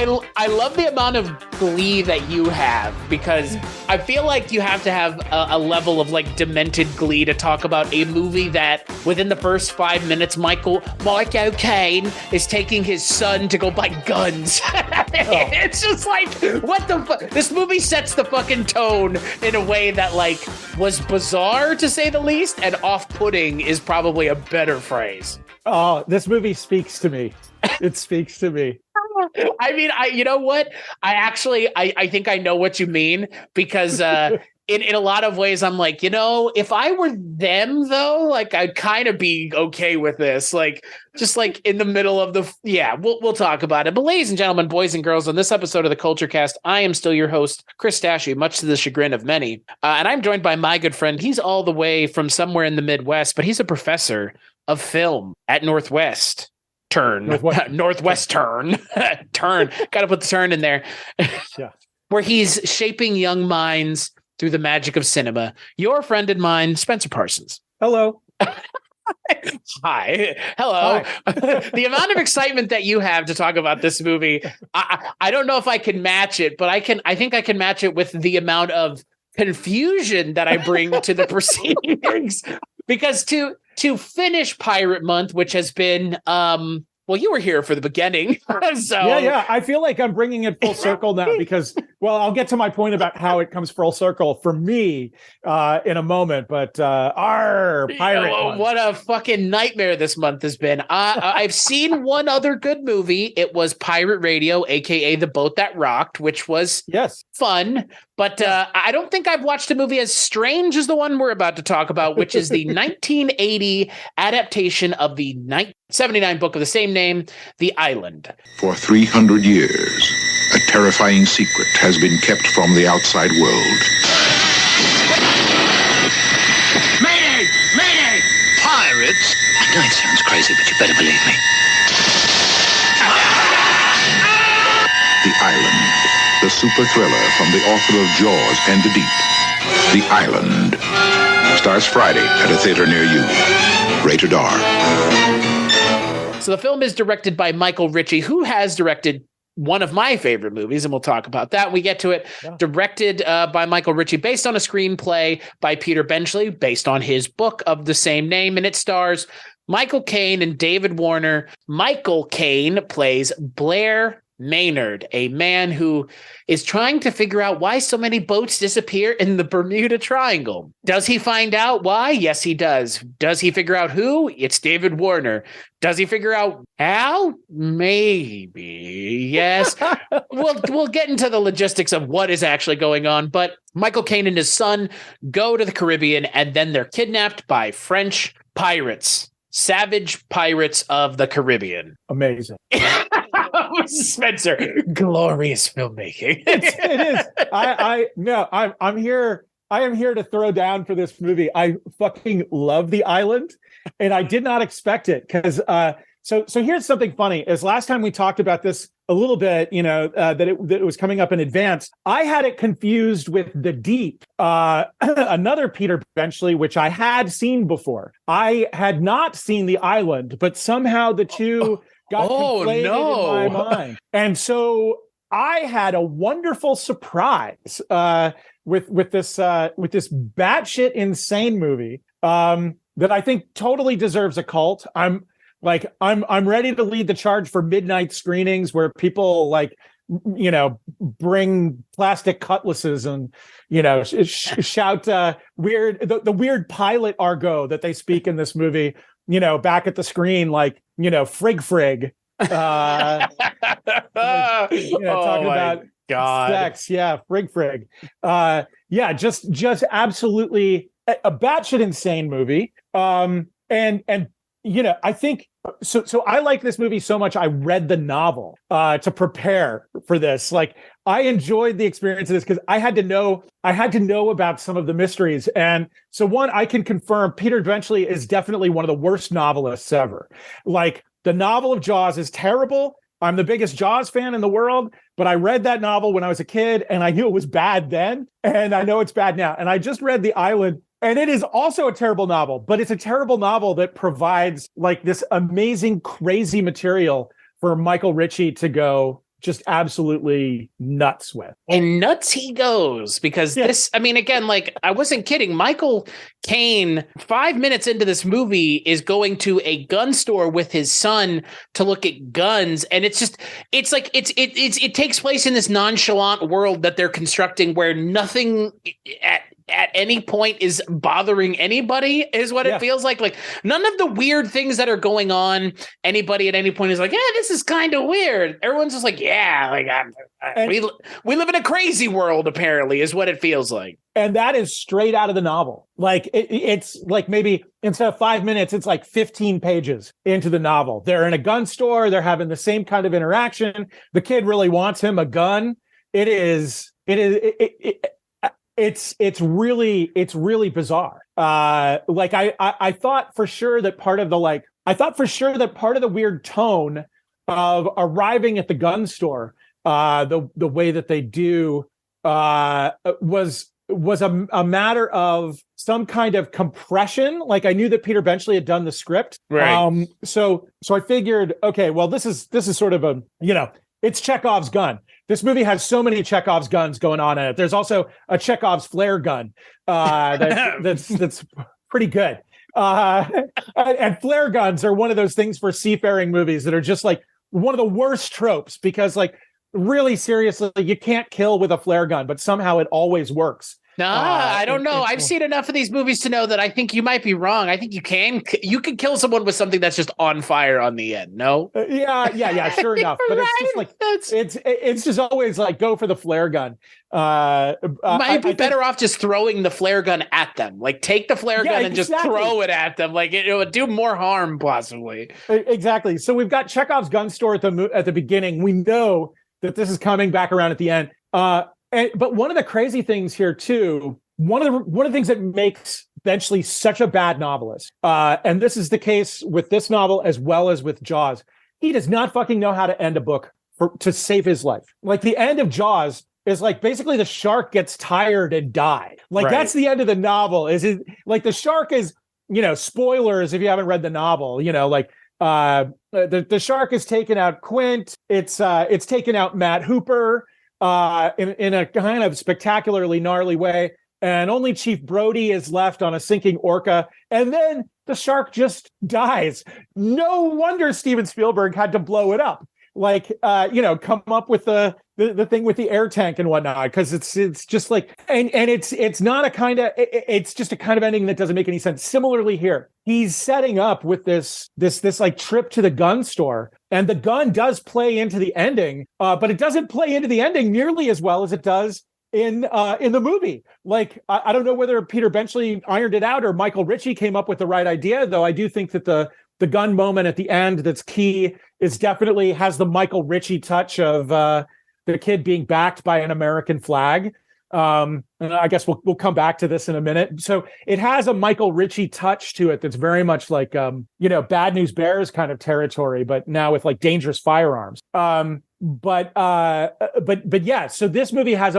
I love the amount of glee that you have, because I feel like you have to have a level of like demented glee to talk about a movie that within the first 5 minutes, Michael Caine is taking his son to go buy guns. It's just like, what the fuck? This movie sets the fucking tone in a way that like was bizarre to say the least, and off-putting is probably a better phrase. Oh, this movie speaks to me. It speaks to me. I mean, you know what? I think I know what you mean, because in a lot of ways, I'm like, if I were them though, like I'd kind of be okay with this, like just like in the middle of we'll talk about it. But ladies and gentlemen, boys and girls, on this episode of the Culture Cast, I am still your host, Chris Dashy, much to the chagrin of many, and I'm joined by my good friend. He's all the way from somewhere in the Midwest, but he's a professor of film at Northwestern. Turn. Got to put the turn in there. Yeah. Where he's shaping young minds through the magic of cinema. Your friend and mine, Spencer Parsons. Hello. Hi. Hello. Hi. The amount of excitement that you have to talk about this movie, I don't know if I can match it, but I think I can match it with the amount of confusion that I bring to the proceedings. Because to finish Pirate Month, which has been, well, you were here for the beginning. So Yeah. I feel like I'm bringing it full circle now because, well, I'll get to my point about how it comes full circle for me in a moment. But Pirate Month. What a fucking nightmare this month has been. I've seen one other good movie. It was Pirate Radio, aka The Boat That Rocked, which was fun. But I don't think I've watched a movie as strange as the one we're about to talk about, which is the 1980 adaptation of the 1979 book of the same name, The Island. For 300 years, a terrifying secret has been kept from the outside world. Mayday! Mayday! Pirates? I know it sounds crazy, but you better believe me. The Island, the super thriller from the author of Jaws and The Deep. The Island starts Friday at a theater near you. Rated R. So the film is directed by Michael Ritchie, who has directed one of my favorite movies, and we'll talk about that when we get to it. Yeah. Directed by Michael Ritchie, based on a screenplay by Peter Benchley, based on his book of the same name, and it stars Michael Caine and David Warner. Michael Caine plays Blair Maynard, a man who is trying to figure out why so many boats disappear in the Bermuda Triangle. Does he find out why? Yes, he does. Does he figure out who? It's David Warner. Does he figure out how? Maybe. Yes. We'll get into the logistics of what is actually going on, but Michael Caine and his son go to the Caribbean, and then they're kidnapped by French pirates. Savage pirates of the Caribbean. Amazing. Spencer, glorious filmmaking. It is. I'm here. I am here to throw down for this movie. I fucking love The Island, and I did not expect it because. So here's something funny. Is last time we talked about this a little bit, that it was coming up in advance. I had it confused with The Deep, another Peter Benchley, which I had seen before. I had not seen The Island, but somehow the two got conflated in my mind. And so I had a wonderful surprise with this batshit insane movie that I think totally deserves a cult. I'm ready to lead the charge for midnight screenings where people bring plastic cutlasses and shout the weird pilot argot that they speak in this movie, back at the screen, frig. Talking about God. Sex, frig. Just absolutely a batshit insane movie. I think so I like this movie so much. I read the novel to prepare for this. I enjoyed the experience of this because I had to know about some of the mysteries. And so one, I can confirm Peter Benchley is definitely one of the worst novelists ever. The novel of Jaws is terrible. I'm the biggest Jaws fan in the world, but I read that novel when I was a kid and I knew it was bad then. And I know it's bad now. And I just read The Island. And it is also a terrible novel, but it's a terrible novel that provides this amazing, crazy material for Michael Ritchie to go, just absolutely nuts with. And nuts he goes, because this, I mean, again, like, I wasn't kidding. Michael Caine, 5 minutes into this movie, is going to a gun store with his son to look at guns. And it takes place in this nonchalant world that they're constructing where nothing at any point is bothering anybody, is what it feels like. Like, none of the weird things that are going on, anybody at any point is like, yeah, this is kind of weird. Everyone's just like, yeah, like, we live in a crazy world, apparently, is what it feels like. And that is straight out of the novel. Like, it's like, maybe instead of 5 minutes, it's like 15 pages into the novel. They're in a gun store. They're having the same kind of interaction. The kid really wants him a gun. It's really bizarre. Like, I thought for sure that part of the weird tone of arriving at the gun store, the way that they do, was a matter of some kind of compression. Like, I knew that Peter Benchley had done the script. Right. So I figured, okay, well, this is sort of a, it's Chekhov's gun. This movie has so many Chekhov's guns going on in it. There's also a Chekhov's flare gun that's pretty good. And flare guns are one of those things for seafaring movies that are just like one of the worst tropes, because, like, really seriously, you can't kill with a flare gun, but somehow it always works. I don't know. I've seen enough of these movies to know that I think you might be wrong. I think you can kill someone with something that's just on fire on the end. No? Yeah, sure enough. But it's just like, it's just always like, go for the flare gun. Might be better off just throwing the flare gun at them. Like, take the flare gun and just throw it at them. Like, it would do more harm, possibly. Exactly. So we've got Chekhov's gun store at the beginning. We know that this is coming back around at the end. But one of the crazy things here too, one of the things that makes Benchley such a bad novelist, and this is the case with this novel as well as with Jaws, he does not fucking know how to end a book to save his life. Like, the end of Jaws is like, basically the shark gets tired and dies. Like, right. That's the end of the novel. Is it like the shark is, spoilers if you haven't read the novel, like, the shark has taken out Quint. It's taken out Matt Hooper in a kind of spectacularly gnarly way, and only Chief Brody is left on a sinking orca, and then the shark just dies. No wonder Steven Spielberg had to blow it up. Like, come up with the thing with the air tank and whatnot, because it's just like, and it's not a kind of, it's just a kind of ending that doesn't make any sense. Similarly here, he's setting up with this like trip to the gun store, and the gun does play into the ending, but it doesn't play into the ending nearly as well as it does in the movie. Like, I don't know whether Peter Benchley ironed it out or Michael Ritchie came up with the right idea, though I do think that the gun moment at the end that's key is definitely has the Michael Ritchie touch of the kid being backed by an American flag. And I guess we'll come back to this in a minute. So it has a Michael Ritchie touch to it that's very much like, Bad News Bears kind of territory, but now with like dangerous firearms. But yeah, so this movie has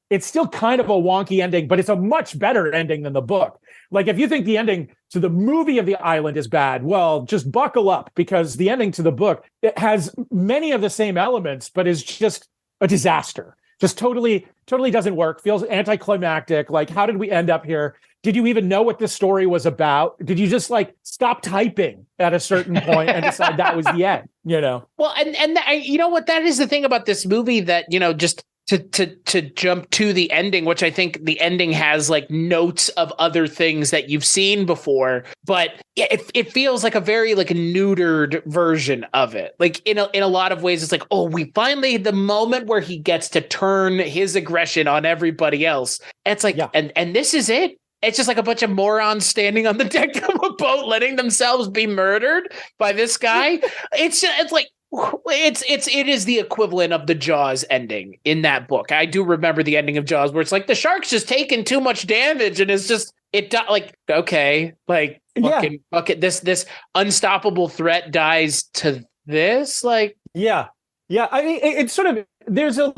it's still kind of a wonky ending, but it's a much better ending than the book. Like, if you think the ending to the movie of The Island is bad, well, just buckle up, because the ending to the book, it has many of the same elements, but is just a disaster. Just totally doesn't work. Feels anticlimactic. Like, how did we end up here? Did you even know what this story was about? Did you just like stop typing at a certain point and decide that was the end? Well, and you know what? That is the thing about this movie that, just to jump to the ending, which I think the ending has like notes of other things that you've seen before, but it feels like a very like neutered version of it. Like, in a lot of ways, it's like, oh, we finally, the moment where he gets to turn his aggression on everybody else. It's like, and this is it. It's just like a bunch of morons standing on the deck of a boat, letting themselves be murdered by this guy. It's like, it is the equivalent of the Jaws ending in that book. I do remember the ending of Jaws where it's like the shark's just taking too much damage, and it's just like, okay, like fucking this unstoppable threat dies to this. Like, yeah. I mean, it's sort of, there's a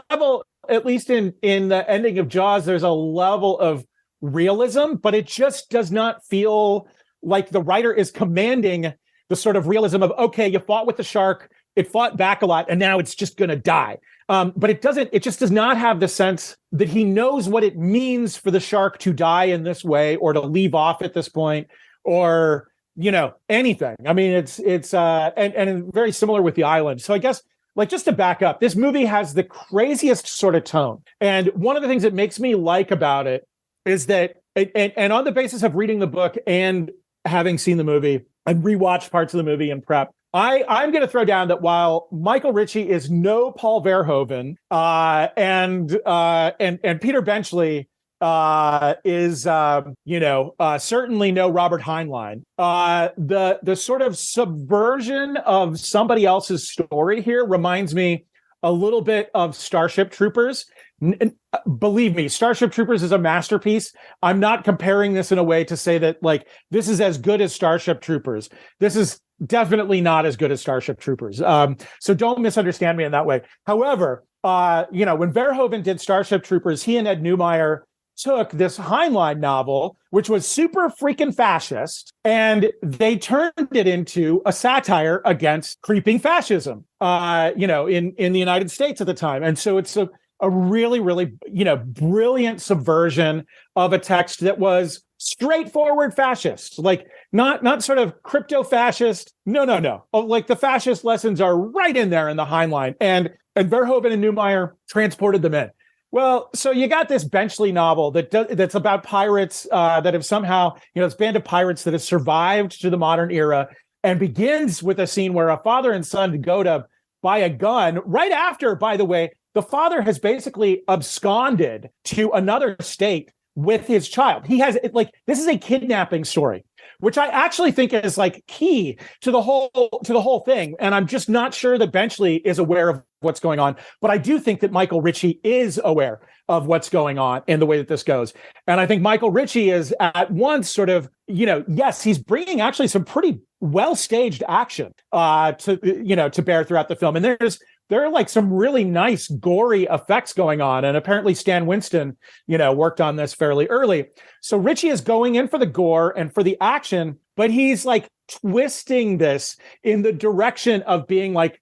level, at least in the ending of Jaws, there's a level of realism, but it just does not feel like the writer is commanding the sort of realism of, okay, you fought with the shark, it fought back a lot, and now it's just going to die. But it just does not have the sense that he knows what it means for the shark to die in this way or to leave off at this point or, anything. I mean, it's very similar with The Island. So I guess, like, just to back up, this movie has the craziest sort of tone. And one of the things that makes me like about it is that, and on the basis of reading the book and having seen the movie and rewatched parts of the movie in prep, I'm going to throw down that while Michael Ritchie is no Paul Verhoeven, and Peter Benchley is certainly no Robert Heinlein, the sort of subversion of somebody else's story here reminds me a little bit of Starship Troopers. Believe me, Starship Troopers is a masterpiece. I'm not comparing this in a way to say that, like, this is as good as Starship Troopers. This is definitely not as good as Starship Troopers. So don't misunderstand me in that way. However, when Verhoeven did Starship Troopers, he and Ed Neumeyer took this Heinlein novel, which was super freaking fascist, and they turned it into a satire against creeping fascism, in the United States at the time. And so it's a really, really, brilliant subversion of a text that was straightforward fascist, like not sort of crypto fascist. No. Like the fascist lessons are right in there in the Heinlein, and Verhoeven and Neumeyer transported them in. Well, so you got this Benchley novel that's about pirates that have somehow, this band of pirates that has survived to the modern era, and begins with a scene where a father and son go to buy a gun right after, by the way, the father has basically absconded to another state with his child. He has, this is a kidnapping story, which I actually think is like key to the whole thing. And I'm just not sure that Benchley is aware of what's going on, but I do think that Michael Ritchie is aware of what's going on in the way that this goes. And I think Michael Ritchie is at once sort of, yes, he's bringing actually some pretty well-staged action to bear throughout the film. And there are like some really nice gory effects going on. And apparently Stan Winston, worked on this fairly early. So Ritchie is going in for the gore and for the action, but he's like twisting this in the direction of being like,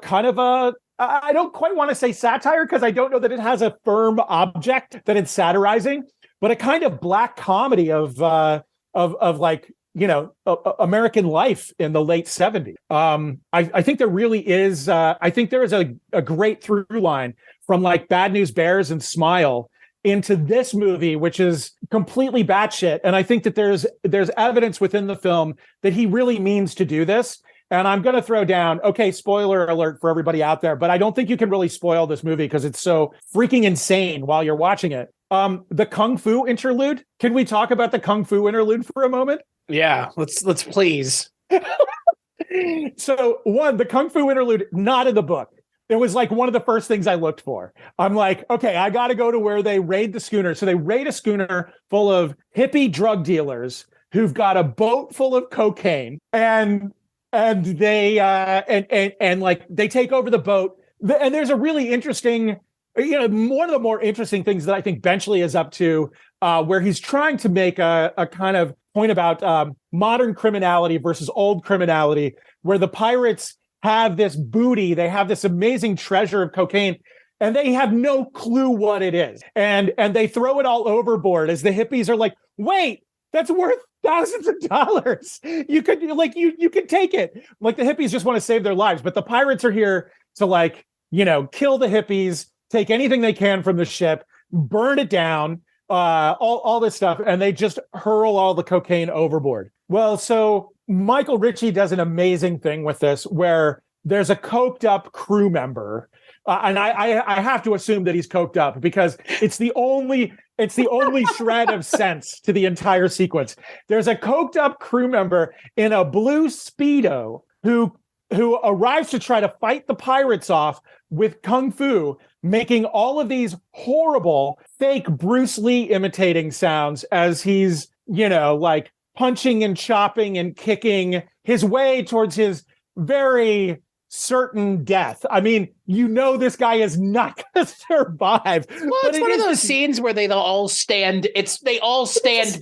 kind of I don't quite want to say satire, because I don't know that it has a firm object that it's satirizing, but a kind of black comedy of like, American life in the late 70s. I think there really is, I think there is a great through line from like Bad News Bears and Smile into this movie, which is completely batshit. And I think that there's evidence within the film that he really means to do this. And I'm going to throw down, okay, spoiler alert for everybody out there, but I don't think you can really spoil this movie because it's so freaking insane while you're watching it. The Kung Fu interlude. Can we talk about the Kung Fu interlude for a moment? Yeah, let's please. So the Kung Fu interlude, not in the book. It was like one of the first things I looked for. I'm like, okay, I got to go to where they raid the schooner. So they raid a schooner full of hippie drug dealers who've got a boat full of cocaine, and they and like they take over the boat. And there's a really interesting, one of the more interesting things that I think Benchley is up to, where he's trying to make a kind of point about modern criminality versus old criminality, where the pirates have this booty, they have this amazing treasure of cocaine, and they have no clue what it is. And they throw it all overboard as the hippies are like, wait, that's worth thousands of dollars. You could you could take it. Like the hippies just want to save their lives, but the pirates are here to kill the hippies, take anything they can from the ship, burn it down, all this stuff, and they just hurl all the cocaine overboard. Well, so Michael Ritchie does an amazing thing with this, where there's a coked up crew member, and I have to assume that he's coked up because it's the only shred of sense to the entire sequence. There's a coked up crew member in a blue Speedo who arrives to try to fight the pirates off with Kung Fu, making all of these horrible fake Bruce Lee imitating sounds as he's, punching and chopping and kicking his way towards his very certain death. I mean, this guy is not going to survive. Well, it's one of those scenes where they all stand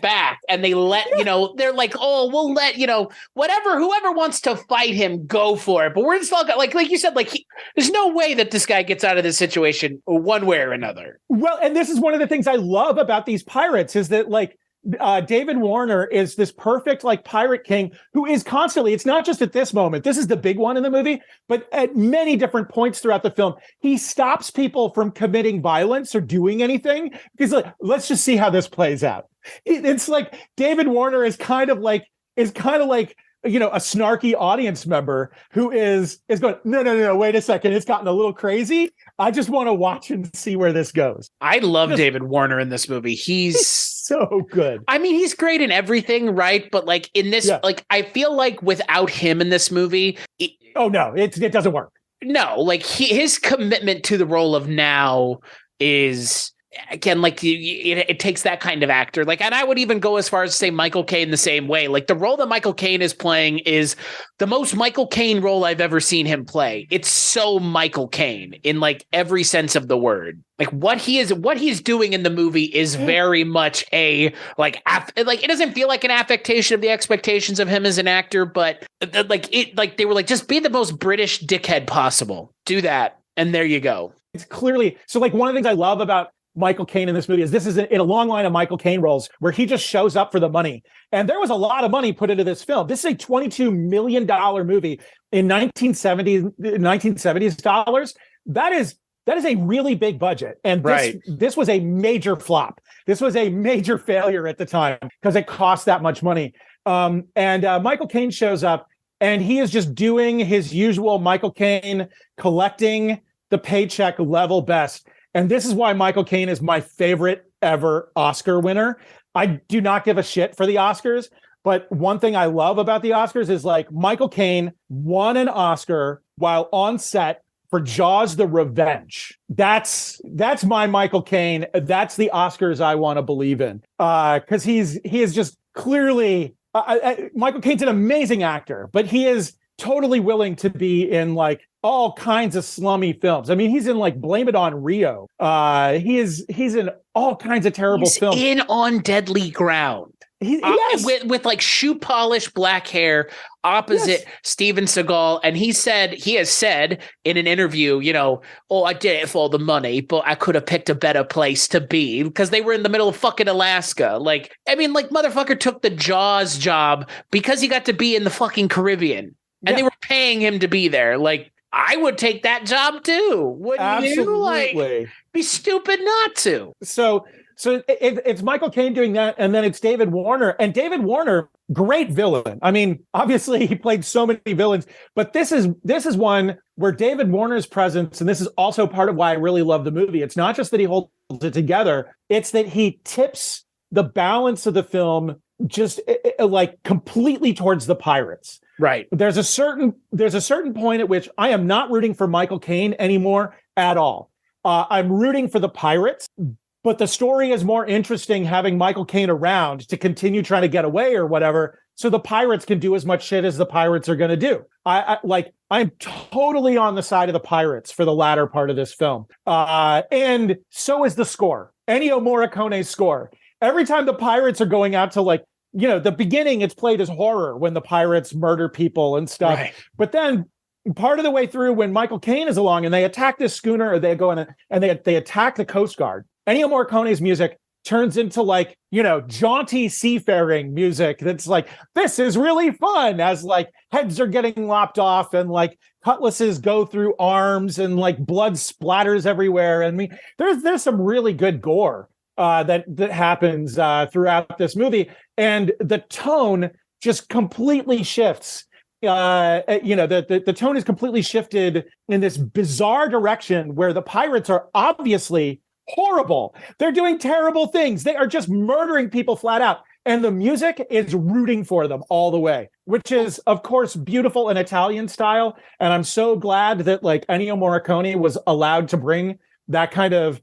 back and they let, they're like, oh, we'll let, whoever wants to fight him, go for it. But we're just all like you said, there's no way that this guy gets out of this situation one way or another. Well, and this is one of the things I love about these pirates is that David Warner is this perfect pirate king who is constantly, it's not just at this moment, this is the big one in the movie, but at many different points throughout the film, he stops people from committing violence or doing anything because let's just see how this plays out. It's like David Warner is kind of like a snarky audience member who is going, no, wait a second. It's gotten a little crazy. I just want to watch and see where this goes. I love David Warner in this movie. He's so good. I mean, he's great in everything, right? But in this, I feel like without him in this movie, it doesn't work. No, his commitment to the role of now is, again, it takes that kind of actor. And I would even go as far as to say Michael Caine the same way. The role that Michael Caine is playing is the most Michael Caine role I've ever seen him play. It's so Michael Caine in every sense of the word. What he's doing in the movie is very much it doesn't feel like an affectation of the expectations of him as an actor, but they were just be the most British dickhead possible. Do that. And there you go. It's clearly, so one of the things I love about Michael Caine in this movie is this is in a long line of Michael Caine roles where he just shows up for the money. And there was a lot of money put into this film. This is a $22 million movie in 1970s dollars. That is a really big budget. And this was a major flop. This was a major failure at the time because it cost that much money. And Michael Caine shows up and he is just doing his usual Michael Caine collecting the paycheck level best. And this is why Michael Caine is my favorite ever Oscar winner. I do not give a shit for the Oscars, but one thing I love about the Oscars is Michael Caine won an Oscar while on set for Jaws: The Revenge. That's my Michael Caine. That's the Oscars I want to believe in. Because he is just clearly Michael Caine's an amazing actor, but he is totally willing to be in all kinds of slummy films. I mean, he's in Blame It on Rio. He's in all kinds of terrible films. In On Deadly Ground. Yes. With shoe polish black hair opposite Steven Seagal. And he has said in an interview, I did it for all the money, but I could have picked a better place to be because they were in the middle of fucking Alaska. Motherfucker took the Jaws job because he got to be in the fucking Caribbean and they were paying him to be there. I would take that job too. Wouldn't Absolutely. you? Be stupid not to. So it's Michael Caine doing that, and then it's David Warner. And David Warner, great villain. I mean, obviously he played so many villains, but this is one where David Warner's presence, and this is also part of why I really love the movie. It's not just that he holds it together; it's that he tips the balance of the film just completely towards the pirates. Right. There's a certain point at which I am not rooting for Michael Caine anymore at all. I'm rooting for the pirates, but the story is more interesting having Michael Caine around to continue trying to get away or whatever, so the pirates can do as much shit as the pirates are going to do. I'm totally on the side of the pirates for the latter part of this film. And so is the score. Ennio Morricone's score. Every time the pirates are going out to the beginning, it's played as horror when the pirates murder people and stuff. Right. But then part of the way through, when Michael Caine is along and they attack this schooner, or they go in and they attack the Coast Guard, Ennio Morricone's music turns into jaunty seafaring music. That's this is really fun, as heads are getting lopped off and cutlasses go through arms and blood splatters everywhere. And there's some really good gore that happens throughout this movie, and the tone just completely shifts. The tone is completely shifted in this bizarre direction where the pirates are obviously horrible. They're doing terrible things. They are just murdering people flat out, and the music is rooting for them all the way, which is, of course, beautiful in Italian style. And I'm so glad that Ennio Morricone was allowed to bring that kind of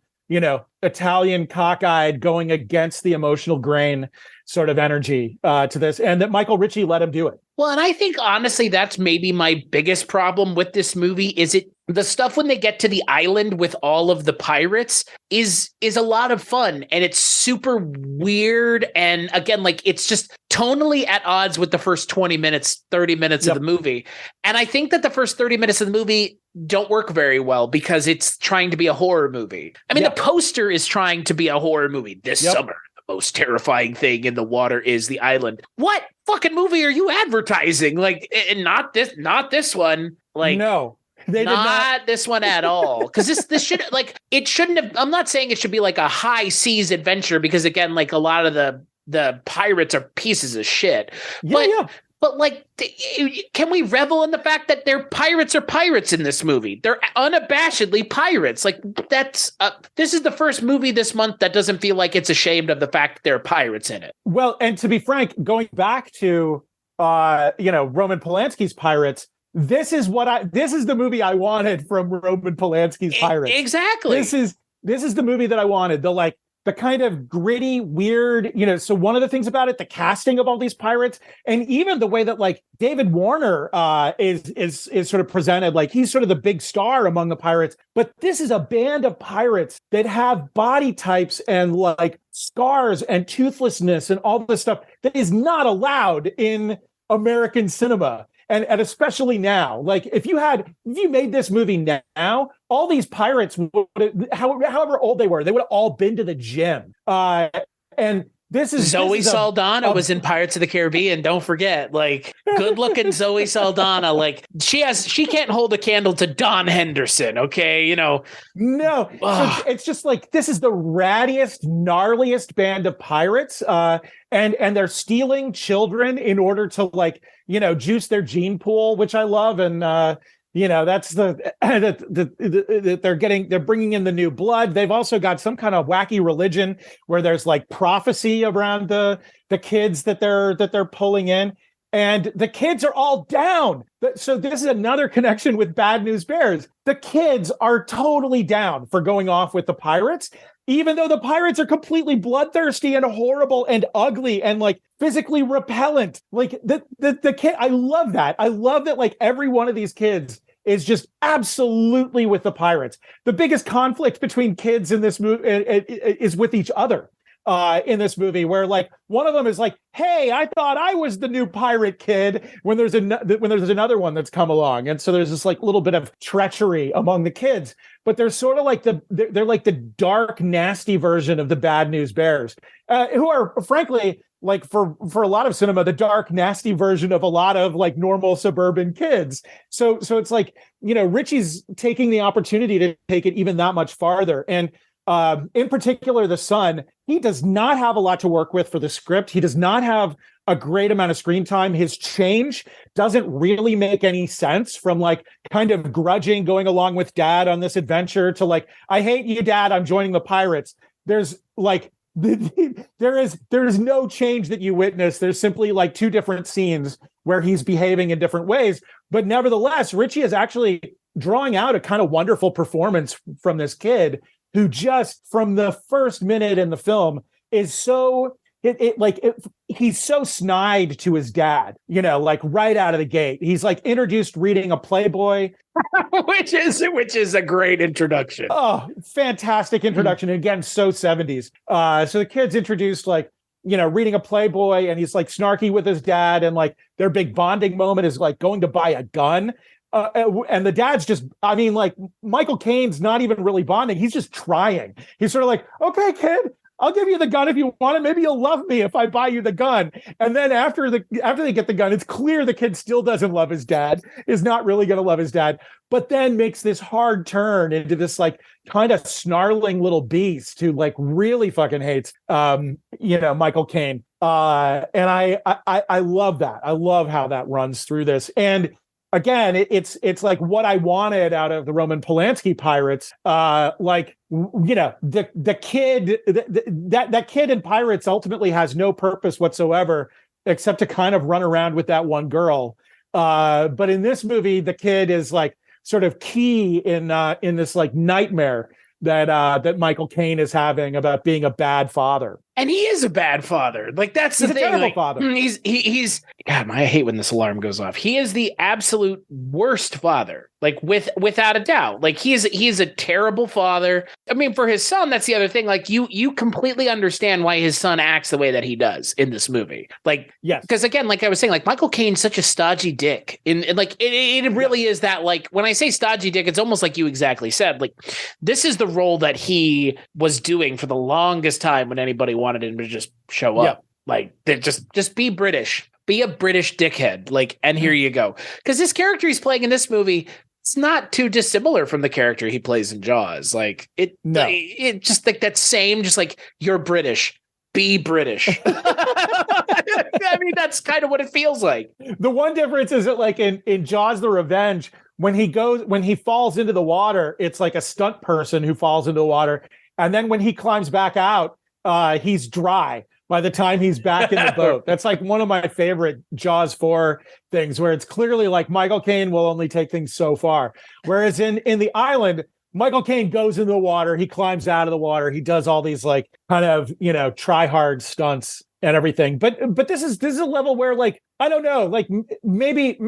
Italian cockeyed going against the emotional grain sort of energy to this, and that Michael Ritchie let him do it. Well, and I think honestly, that's maybe my biggest problem with this movie is the stuff when they get to the island with all of the pirates is a lot of fun, and it's super weird. And again, like it's just tonally at odds with the first 20 minutes, 30 minutes of the movie. And I think that the first 30 minutes of the movie don't work very well because it's trying to be a horror movie. I mean, the poster is trying to be a horror movie this summer. Most terrifying thing in the water is the island. What fucking movie are you advertising? Like, not this one. Like, no, they did not. This one at all. Because this should it shouldn't have. I'm not saying it should be like a high seas adventure because again, like a lot of the pirates are pieces of shit. But like, can we revel in the fact that their pirates are pirates in this movie? They're unabashedly pirates. Like that's this is the first movie this month that doesn't feel like it's ashamed of the fact that there are pirates in it. Well, and to be frank, going back to Roman Polanski's Pirates, this is the movie I wanted from Roman Polanski's Pirates. Exactly. This is the movie that I wanted. The kind of gritty, weird, so one of the things about it, the casting of all these pirates, and even the way that like David Warner is sort of presented, like he's sort of the big star among the pirates. But this is a band of pirates that have body types and like scars and toothlessness and all this stuff that is not allowed in American cinema. And especially now, like if you made this movie now, all these pirates, however old they would have all been to the gym. And this is Zoe Saldana was in Pirates of the Caribbean. Don't forget, like good looking Zoe Saldana. Like she can't hold a candle to Don Henderson. Okay. No, so it's just like, this is the rattiest, gnarliest band of pirates. And they're stealing children in order to like, juice their gene pool, which I love. And, that's they're bringing in the new blood. They've also got some kind of wacky religion where there's like prophecy around the kids that they're pulling in, and the kids are all down. So this is another connection with Bad News Bears. The kids are totally down for going off with the pirates, even though the pirates are completely bloodthirsty and horrible and ugly and like physically repellent. Like the kid, I love that. I love that like every one of these kids is just absolutely with the pirates. The biggest conflict between kids in this movie is with each other in this movie, where like one of them is like, "Hey, I thought I was the new pirate kid," when there's another one that's come along, and so there's this like little bit of treachery among the kids. But they're sort of like they're like the dark, nasty version of the Bad News Bears, who are frankly, like for a lot of cinema, the dark, nasty version of a lot of like normal suburban kids. So it's like, Ritchie's taking the opportunity to take it even that much farther. And in particular, the son, he does not have a lot to work with for the script. He does not have a great amount of screen time. His change doesn't really make any sense, from like kind of grudging going along with dad on this adventure to like, "I hate you, dad, I'm joining the pirates." There's like, there is no change that you witness. There's simply like two different scenes where he's behaving in different ways. But nevertheless, Ritchie is actually drawing out a kind of wonderful performance from this kid who just from the first minute in the film is so he's so snide to his dad, like right out of the gate. He's like introduced reading a Playboy, which is a great introduction. Oh, fantastic introduction. And again, so 70s. So the kid's introduced like, reading a Playboy, and he's like snarky with his dad, and like their big bonding moment is like going to buy a gun. And the dad's just, I mean, like Michael Caine's not even really bonding. He's just trying. He's sort of like, "Okay, kid, I'll give you the gun if you want it. Maybe you'll love me if I buy you the gun." And then after they get the gun, it's clear the kid still doesn't love his dad, is not really going to love his dad, but then makes this hard turn into this like kind of snarling little beast who like really fucking hates, Michael Caine. And I love that. I love how that runs through this. And again, it's like what I wanted out of the Roman Polanski Pirates. The kid, that kid in Pirates ultimately has no purpose whatsoever except to kind of run around with that one girl. But in this movie, the kid is like sort of key in this like nightmare that Michael Caine is having about being a bad father. And he is a bad father. Like, that's the He's a thing. terrible Like, father. He's God, I hate when this alarm goes off. He is the absolute worst father. Like, without a doubt. Like, he is a terrible father. I mean, for his son, that's the other thing. Like, you completely understand why his son acts the way that he does in this movie. Like, yes, because again, like I was saying, like Michael Caine's such a stodgy dick. In like it really is that. Like, when I say stodgy dick, it's almost like you exactly said. Like, this is the role that he was doing for the longest time when anybody wanted him to just show up. Like, just be British, be a British dickhead. Like, and here you go. Because this character he's playing in this movie, it's not too dissimilar from the character he plays in Jaws. Like, it just like that same, just like, you're British, be British. I mean, that's kind of what it feels like. The one difference is that, like, in Jaws: The Revenge, when he falls into the water, it's like a stunt person who falls into the water, and then when he climbs back out, he's dry by the time he's back in the boat. That's like one of my favorite Jaws 4 things, where it's clearly like Michael Caine will only take things so far. Whereas in The Island, Michael Caine goes into the water, he climbs out of the water, he does all these like kind of, try hard stunts and everything. But this is a level where, like, I don't know, like maybe,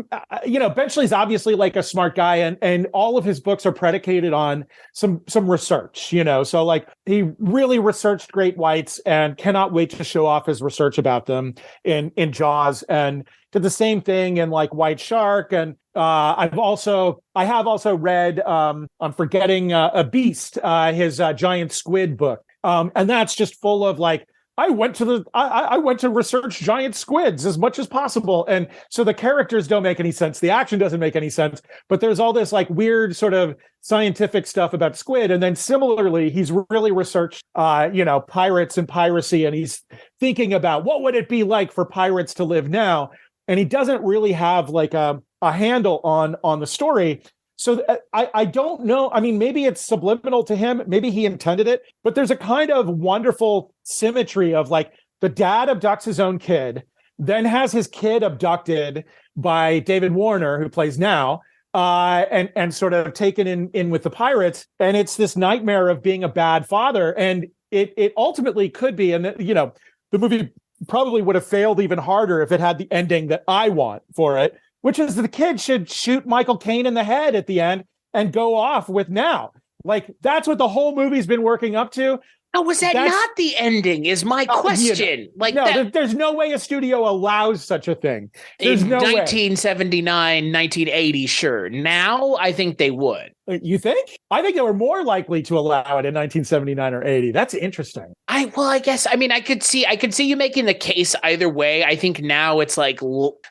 Benchley's obviously like a smart guy, and all of his books are predicated on some research, so like he really researched great whites and cannot wait to show off his research about them in Jaws, and did the same thing in like White Shark. And I have also read, I'm forgetting A Beast, his giant squid book. And that's just full of like, I went to research giant squids as much as possible. And so the characters don't make any sense. The action doesn't make any sense, but there's all this like weird sort of scientific stuff about squid. And then similarly, he's really researched, pirates and piracy. And he's thinking about what would it be like for pirates to live now. And he doesn't really have like a handle on the story. So I don't know. I mean, maybe it's subliminal to him. Maybe he intended it. But there's a kind of wonderful symmetry of like the dad abducts his own kid, then has his kid abducted by David Warner, who plays now, and sort of taken in with the pirates. And it's this nightmare of being a bad father. And it ultimately could be. And, the movie probably would have failed even harder if it had the ending that I want for it, which is the kid should shoot Michael Caine in the head at the end and go off with now. Like, that's what the whole movie's been working up to. Oh, was that not the ending? Is my question. There's no way a studio allows such a thing. There's in no 1979, 1980, sure. Now, I think they would. You think? I think they were more likely to allow it in 1979 or 80. That's interesting. I guess, I mean, I could see you making the case either way. I think now it's like,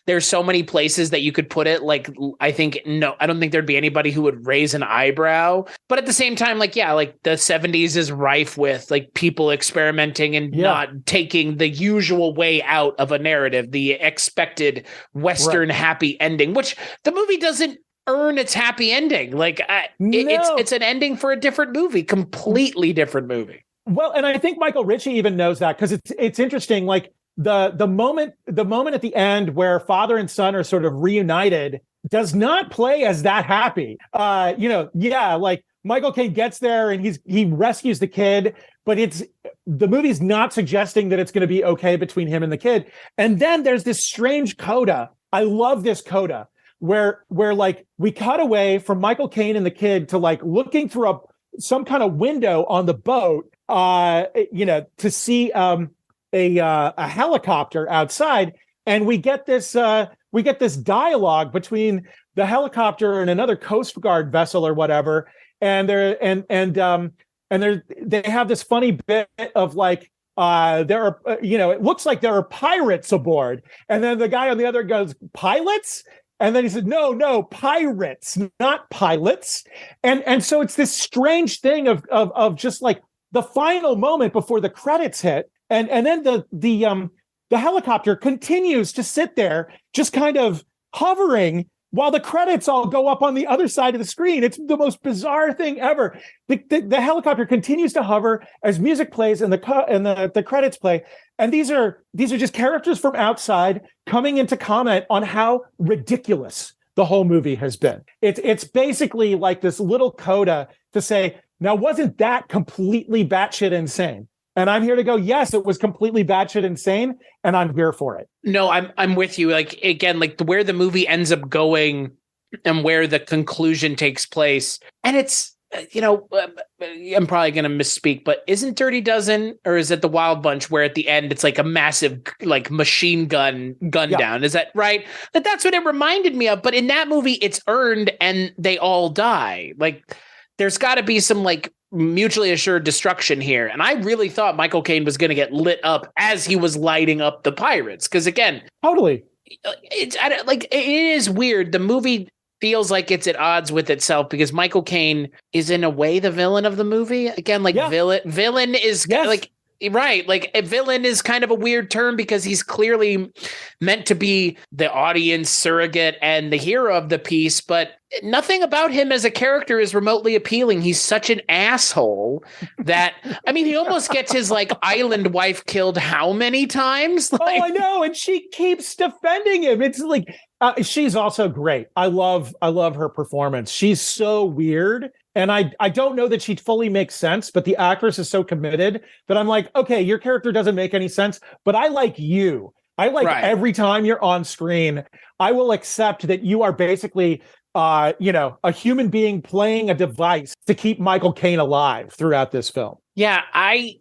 there's so many places that you could put it. Like, I don't think there'd be anybody who would raise an eyebrow. But at the same time, like, yeah, like the 70s is rife with like people experimenting and not taking the usual way out of a narrative, the expected Western happy ending, which the movie doesn't earn its happy ending. Like, it's an ending for a different movie, completely different movie. Well, and I think Michael Ritchie even knows that, because it's interesting. Like the moment at the end where father and son are sort of reunited does not play as that happy. Like Michael Caine gets there and he rescues the kid, but the movie's not suggesting that it's going to be okay between him and the kid. And then there's this strange coda. I love this coda where like we cut away from Michael Caine and the kid to like looking through some kind of window on the boat, to see a helicopter outside, and we get this dialogue between the helicopter and another Coast Guard vessel or whatever, and they have this funny bit of like, there are, it looks like there are pirates aboard, and then the guy on the other goes, pilots? And then he said, no, pirates, not pilots. And so it's this strange thing of just like the final moment before the credits hit. And then the helicopter continues to sit there, just kind of hovering while the credits all go up on the other side of the screen. It's the most bizarre thing ever. The helicopter continues to hover as music plays and the credits play. And these are just characters from outside coming in to comment on how ridiculous the whole movie has been. It's basically like this little coda to say, Now, wasn't that completely batshit insane? And I'm here to go, yes, it was completely batshit insane, and I'm here for it. No, I'm with you. Like, again, like where the movie ends up going and where the conclusion takes place. And it's, I'm probably going to misspeak, but isn't Dirty Dozen, or is it The Wild Bunch, where at the end it's like a massive like machine gun down? Is that right? That's what it reminded me of. But in that movie, it's earned and they all die. Like, there's got to be some like mutually assured destruction here. And I really thought Michael Caine was going to get lit up as he was lighting up the pirates. Because again, totally, it is weird. The movie feels like it's at odds with itself because Michael Caine is in a way the villain of the movie. Again, like villain is like, right. Like a villain is kind of a weird term because he's clearly meant to be the audience surrogate and the hero of the piece, but nothing about him as a character is remotely appealing. He's such an asshole that, I mean, he almost gets his like island wife killed how many times? Like, I know. And she keeps defending him. It's like, she's also great. I love her performance. She's so weird. And I don't know that she fully makes sense, but the actress is so committed that I'm like, okay, your character doesn't make any sense, but I like you. I like every time you're on screen, I will accept that you are basically a human being playing a device to keep Michael Caine alive throughout this film. Yeah, I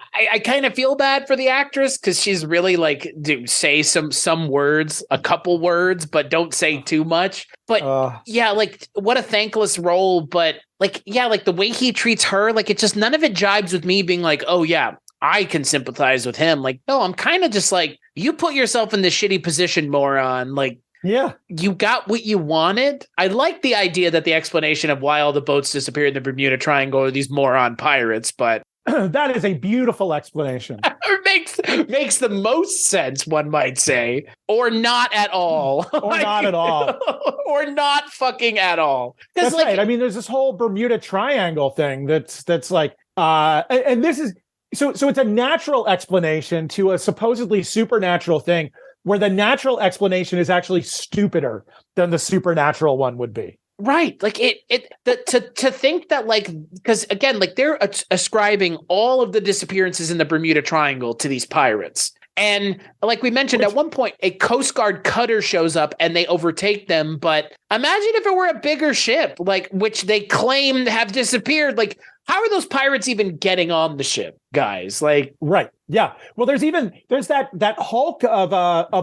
kind of feel bad for the actress because she's really like say some words, a couple words, but don't say too much. But like what a thankless role. But like, yeah, like the way he treats her, like it just none of it jibes with me being like, oh yeah, I can sympathize with him. Like, no, I'm kind of just like, you put yourself in this shitty position, moron. Like, yeah, you got what you wanted. I like the idea that the explanation of why all the boats disappeared in the Bermuda Triangle are these moron pirates, but that is a beautiful explanation. makes the most sense, one might say, or not at all, or not at all, or not fucking at all. That's like, right. I mean, there's this whole Bermuda Triangle thing that's like, and this is so it's a natural explanation to a supposedly supernatural thing, where the natural explanation is actually stupider than the supernatural one would be. Right. Like to think that, like, because again, like they're ascribing all of the disappearances in the Bermuda Triangle to these pirates. And like we mentioned, at one point, a Coast Guard cutter shows up and they overtake them. But imagine if it were a bigger ship, like which they claim to have disappeared. Like, how are those pirates even getting on the ship, guys? Like, right. Yeah. Well, there's that hulk of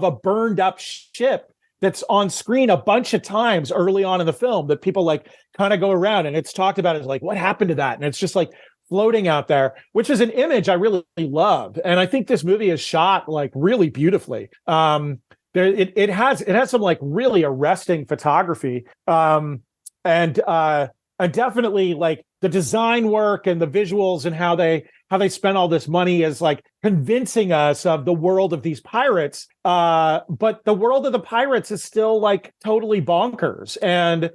a burned up ship that's on screen a bunch of times early on in the film that people like kind of go around, and it's talked about as like, what happened to that? And it's just like floating out there, which is an image I really love. And I think this movie is shot like really beautifully. It has some like really arresting photography. And definitely like the design work and the visuals and how they spend all this money is like convincing us of the world of these pirates. But the world of the pirates is still like totally bonkers. And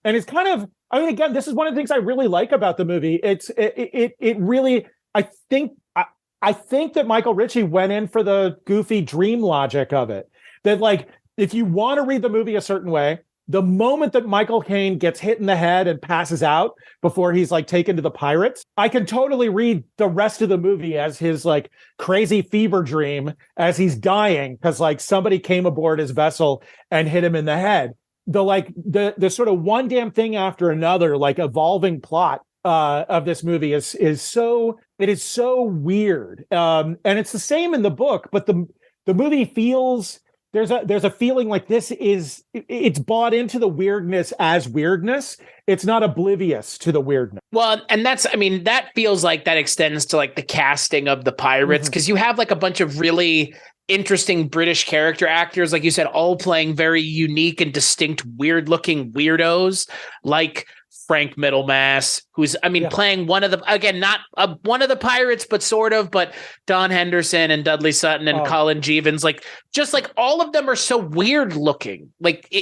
it's kind of, I mean, again, this is one of the things I really like about the movie. It really, I think that Michael Ritchie went in for the goofy dream logic of it. That like, if you want to read the movie a certain way, the moment that Michael Caine gets hit in the head and passes out before he's like taken to the pirates, I can totally read the rest of the movie as his like crazy fever dream as he's dying because like somebody came aboard his vessel and hit him in the head. The sort of one damn thing after another, like evolving plot of this movie is so weird. And it's the same in the book, but the movie feels. There's a feeling like it's bought into the weirdness as weirdness. It's not oblivious to the weirdness. Well, and that feels like that extends to like the casting of the pirates, because you have like a bunch of really interesting British character actors, like you said, all playing very unique and distinct, weird looking weirdos, like Frank Middlemass, who's, playing one of the, again, not one of the pirates, but sort of, but Don Henderson and Dudley Sutton and Colin Jeavons, like, just like all of them are so weird looking. Like,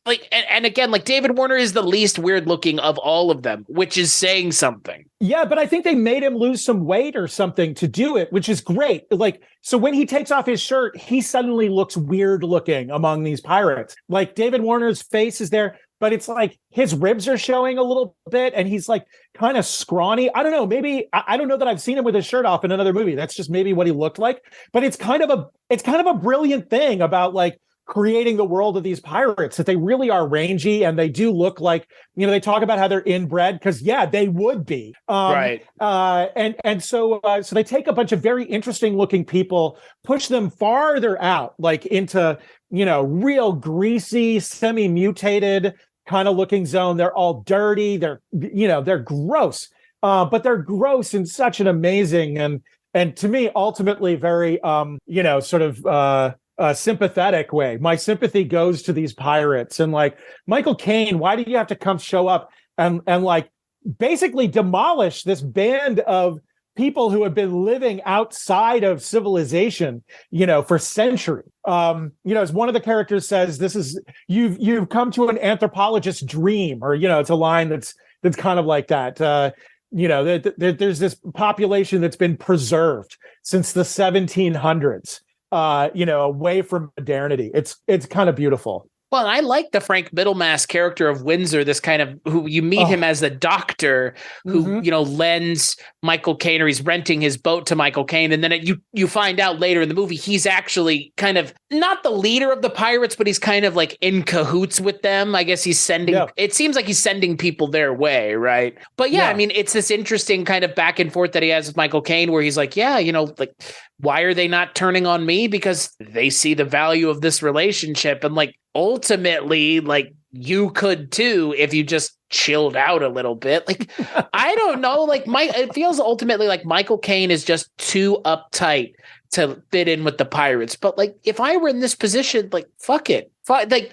like, and again, like David Warner is the least weird looking of all of them, which is saying something. Yeah, but I think they made him lose some weight or something to do it, which is great. Like, so when he takes off his shirt, he suddenly looks weird looking among these pirates. Like David Warner's face is there. but it's like his ribs are showing a little bit and he's like kind of scrawny. I don't know. Maybe I don't know that I've seen him with his shirt off in another movie. That's just maybe what he looked like. But it's kind of a brilliant thing about like creating the world of these pirates, that they really are rangy and they do look like, they talk about how they're inbred because they would be. Right. So they take a bunch of very interesting looking people, push them farther out, like into, real greasy, semi-mutated kind of looking zone. They're all dirty. They're gross, but they're gross in such an amazing and to me, ultimately very, sympathetic way. My sympathy goes to these pirates, and like, Michael Caine, why did you have to show up and like basically demolish this band of people who have been living outside of civilization, for centuries? As one of the characters says, this is you've come to an anthropologist's dream, or it's a line that's kind of like that. There's this population that's been preserved since the 1700s. Away from modernity. It's kind of beautiful. Well, and I like the Frank Middlemass character of Windsor, this kind of, who you meet him as the doctor who, lends Michael Caine, or he's renting his boat to Michael Caine. And then you find out later in the movie, he's actually kind of not the leader of the pirates, but he's kind of like in cahoots with them. I guess he's sending, it seems like he's sending people their way. Right. But I mean, it's this interesting kind of back and forth that he has with Michael Caine, where he's like, why are they not turning on me? Because they see the value of this relationship. And like, ultimately, like, you could too if you just chilled out a little bit. Like, I don't know. Like, it feels ultimately like Michael Caine is just too uptight to fit in with the pirates. But like, if I were in this position, like, fuck it. Fuck it.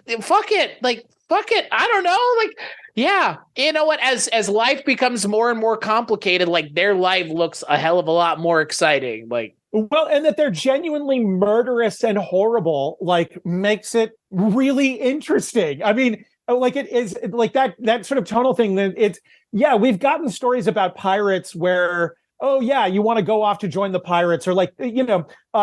I don't know. Like, yeah, you know what? As life becomes more and more complicated, like, their life looks a hell of a lot more exciting. Like, well, and that they're genuinely murderous and horrible, like, makes it really interesting. I mean, like, it is like that sort of tonal thing. That we've gotten stories about pirates where, you want to go off to join the pirates, or like,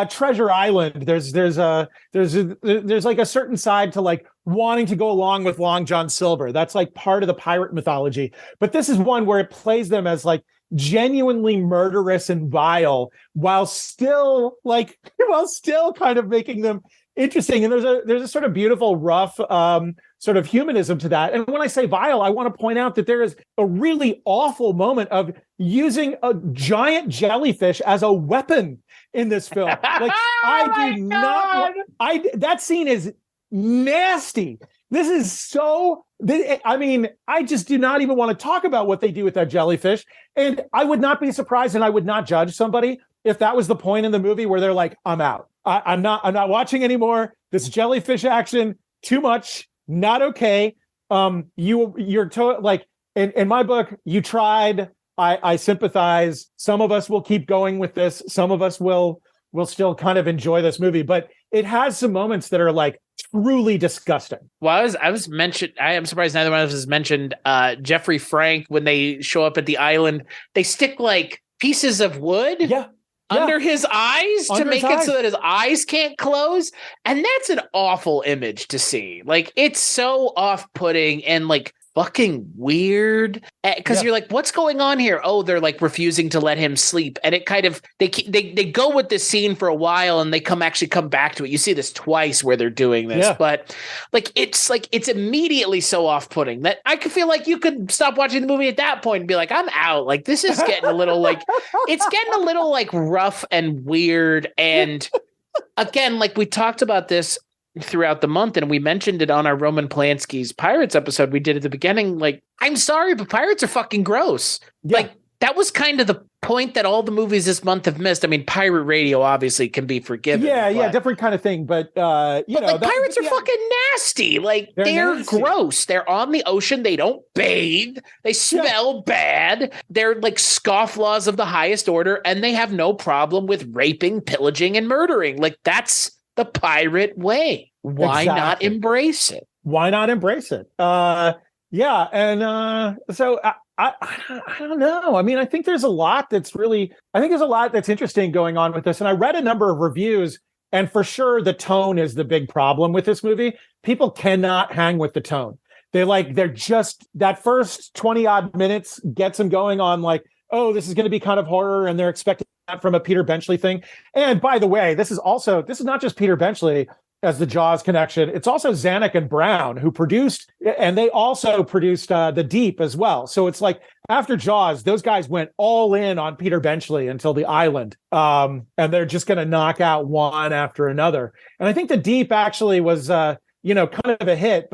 Treasure Island. There's like a certain side to like wanting to go along with Long John Silver. That's like part of the pirate mythology. But this is one where it plays them as like genuinely murderous and vile, while still kind of making them interesting. And there's a sort of beautiful, rough sort of humanism to that. And when I say vile, I want to point out that there is a really awful moment of using a giant jellyfish as a weapon in this film. Like, that scene is nasty. This is so, I mean, I just do not even want to talk about what they do with that jellyfish. And I would not be surprised, and I would not judge somebody if that was the point in the movie where they're like, I'm out. I'm not watching anymore. This jellyfish action, too much, not okay. Like, in my book, you tried. I sympathize. Some of us will keep going with this. Some of us will still kind of enjoy this movie, but it has some moments that are like truly disgusting. Well, I was mentioned. I am surprised neither one of us has mentioned Jeffrey Frank. When they show up at the island, they stick like pieces of wood under his eyes to make it so that his eyes can't close. And that's an awful image to see. Like, it's so off-putting and like fucking weird, because you're like, what's going on here? Oh, they're like refusing to let him sleep. And it kind of, they go with this scene for a while, and they come back to it. You see this twice where they're doing this, but it's immediately so off-putting that I could feel like you could stop watching the movie at that point and be like, I'm out. Like, this is getting a little like, it's getting a little like rough and weird. And again, like, we talked about this throughout the month, and we mentioned it on our Roman Polanski's Pirates episode we did at the beginning. Like, I'm sorry, but pirates are fucking gross. Like, that was kind of the point that all the movies this month have missed. I mean, pirate radio obviously can be forgiven. Different kind of thing. But pirates are fucking nasty. Like, they're nasty. Gross. They're on the ocean. They don't bathe. They smell bad. They're like scofflaws of the highest order, and they have no problem with raping, pillaging, and murdering. Like, that's the pirate way. Why not embrace it? Why not embrace it? So I don't know. I mean, I think there's a lot that's interesting going on with this. And I read a number of reviews, and for sure the tone is the big problem with this movie. People cannot hang with the tone. they're just that first 20 odd minutes gets them going on like, oh, this is going to be kind of horror, and they're expecting that from a Peter Benchley thing. And by the way, this is not just Peter Benchley as the Jaws connection. It's also Zanuck and Brown who produced, and they also produced The Deep as well. So it's like after Jaws, those guys went all in on Peter Benchley until The Island. And they're just going to knock out one after another. And I think The Deep actually was, kind of a hit,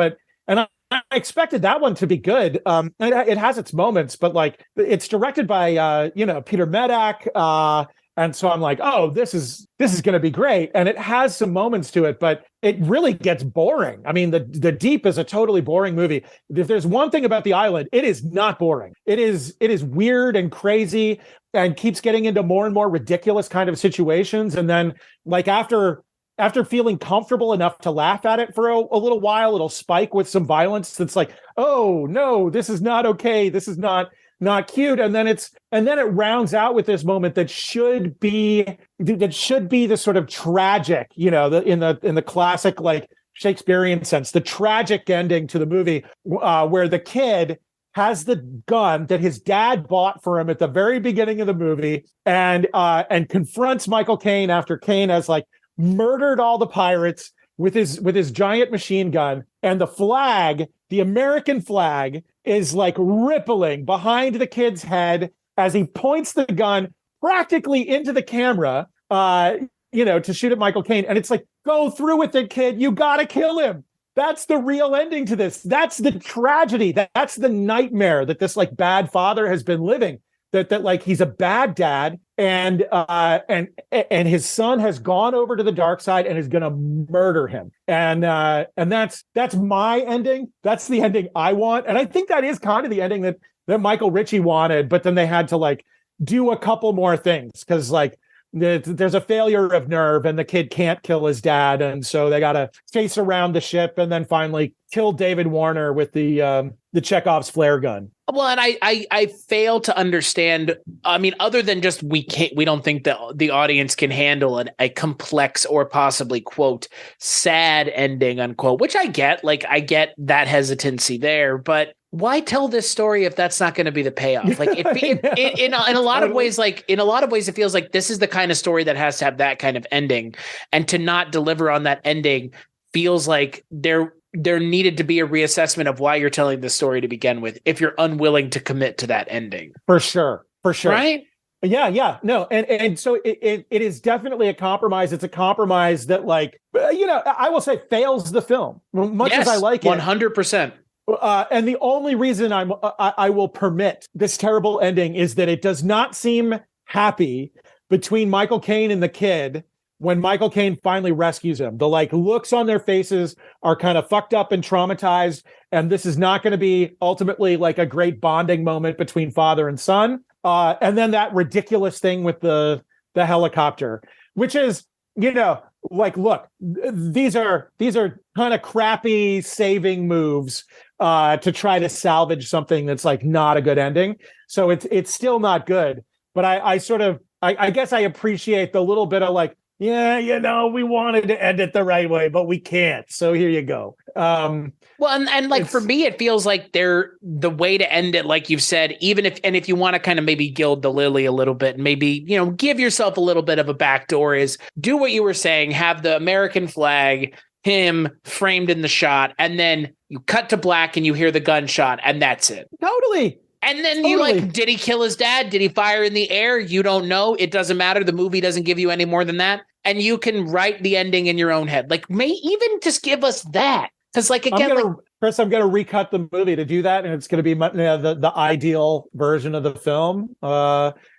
and I expected that one to be good. It has its moments, but like it's directed by Peter Medak, and so I'm like, oh, this is going to be great, and it has some moments to it, but it really gets boring. I mean, the Deep is a totally boring movie. If there's one thing about The Island, it is not boring. It is weird and crazy, and keeps getting into more and more ridiculous kind of situations, and then like after feeling comfortable enough to laugh at it for a little while, it'll spike with some violence that's like, oh no, this is not okay. This is not cute. And then it rounds out with this moment that should be the sort of tragic, in the classic like Shakespearean sense, the tragic ending to the movie, where the kid has the gun that his dad bought for him at the very beginning of the movie, and confronts Michael Caine after Caine has like murdered all the pirates with his giant machine gun, and the American flag is like rippling behind the kid's head as he points the gun practically into the camera, to shoot at Michael Caine. And it's like, go through with it, kid. You got to kill him. That's the real ending to this. That's the tragedy. That's the nightmare that this like bad father has been living. That like he's a bad dad, and his son has gone over to the dark side and is going to murder him. And that's my ending. That's the ending I want. And I think that is kind of the ending that Michael Ritchie wanted, but then they had to like do a couple more things because like there's a failure of nerve and the kid can't kill his dad. And so they got to chase around the ship and then finally kill David Warner with the Chekhov's flare gun. Well, and I fail to understand. I mean, other than just we don't think that the audience can handle a complex or possibly quote sad ending unquote, which I get. Like I get that hesitancy there, but why tell this story if that's not going to be the payoff? Like in a lot of ways, it feels like this is the kind of story that has to have that kind of ending, and to not deliver on that ending feels like there needed to be a reassessment of why you're telling this story to begin with, if you're unwilling to commit to that ending. For sure. Right? Yeah. No. And so it is definitely a compromise. It's a compromise that like, I will say fails the film much as I like it. 100%. And the only reason I will permit this terrible ending is that it does not seem happy between Michael Caine and the kid when Michael Caine finally rescues him. The like looks on their faces are kind of fucked up and traumatized, and this is not going to be ultimately like a great bonding moment between father and son. And then that ridiculous thing with the helicopter, which is, like, look, these are kind of crappy saving moves to try to salvage something that's like not a good ending. So it's still not good. But I guess I appreciate the little bit of like, yeah, we wanted to end it the right way, but we can't. So here you go. Well, and like for me, it feels like the way to end it, like you've said, if you want to kind of maybe gild the lily a little bit, and maybe, give yourself a little bit of a backdoor, is do what you were saying, have the American flag, him framed in the shot, and then you cut to black and you hear the gunshot, and that's it. Totally. And then you like, did he kill his dad? Did he fire in the air? You don't know. It doesn't matter. The movie doesn't give you any more than that. And you can write the ending in your own head. Like, may even just give us that. Because like, again, Chris, I'm going to recut the movie to do that. And it's going to be the ideal version of the film.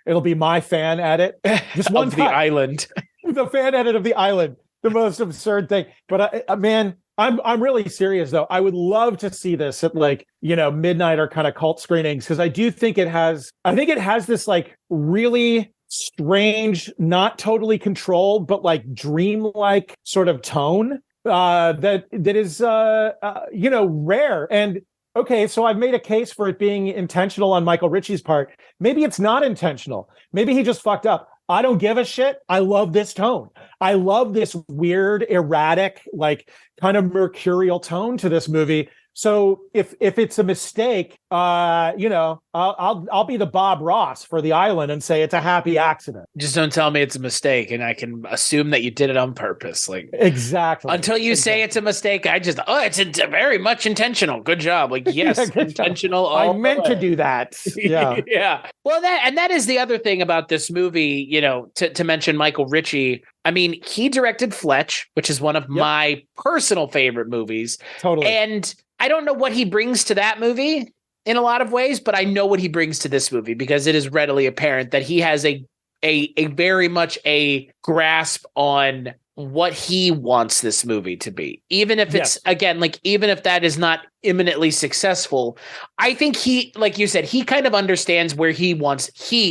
It'll be my fan edit. Just one The Island. The fan edit of The Island. The most absurd thing. But man, I'm really serious though. I would love to see this at like, midnight or kind of cult screenings, because I do think it has this like really strange, not totally controlled, but like dreamlike sort of tone that is rare. And okay, so I've made a case for it being intentional on Michael Ritchie's part. Maybe it's not intentional. Maybe he just fucked up. I don't give a shit. I love this tone. I love this weird, erratic, like kind of mercurial tone to this movie So if it's a mistake, I'll be the Bob Ross for the island and say it's a happy accident. Just don't tell me it's a mistake, and I can assume that you did it on purpose. Like exactly. Until you say it's a mistake, it's very much intentional. Good job. Like yes, intentional. I meant to do that. Yeah, yeah. Well, that is the other thing about this movie. To mention Michael Ritchie. I mean, he directed Fletch, which is one of my personal favorite movies. Totally. And I don't know what he brings to that movie in a lot of ways, but I know what he brings to this movie because it is readily apparent that he has a very much a grasp on what he wants this movie to be. Even if it's, again, like, even if that is not imminently successful, I think he, like you said, he kind of understands where he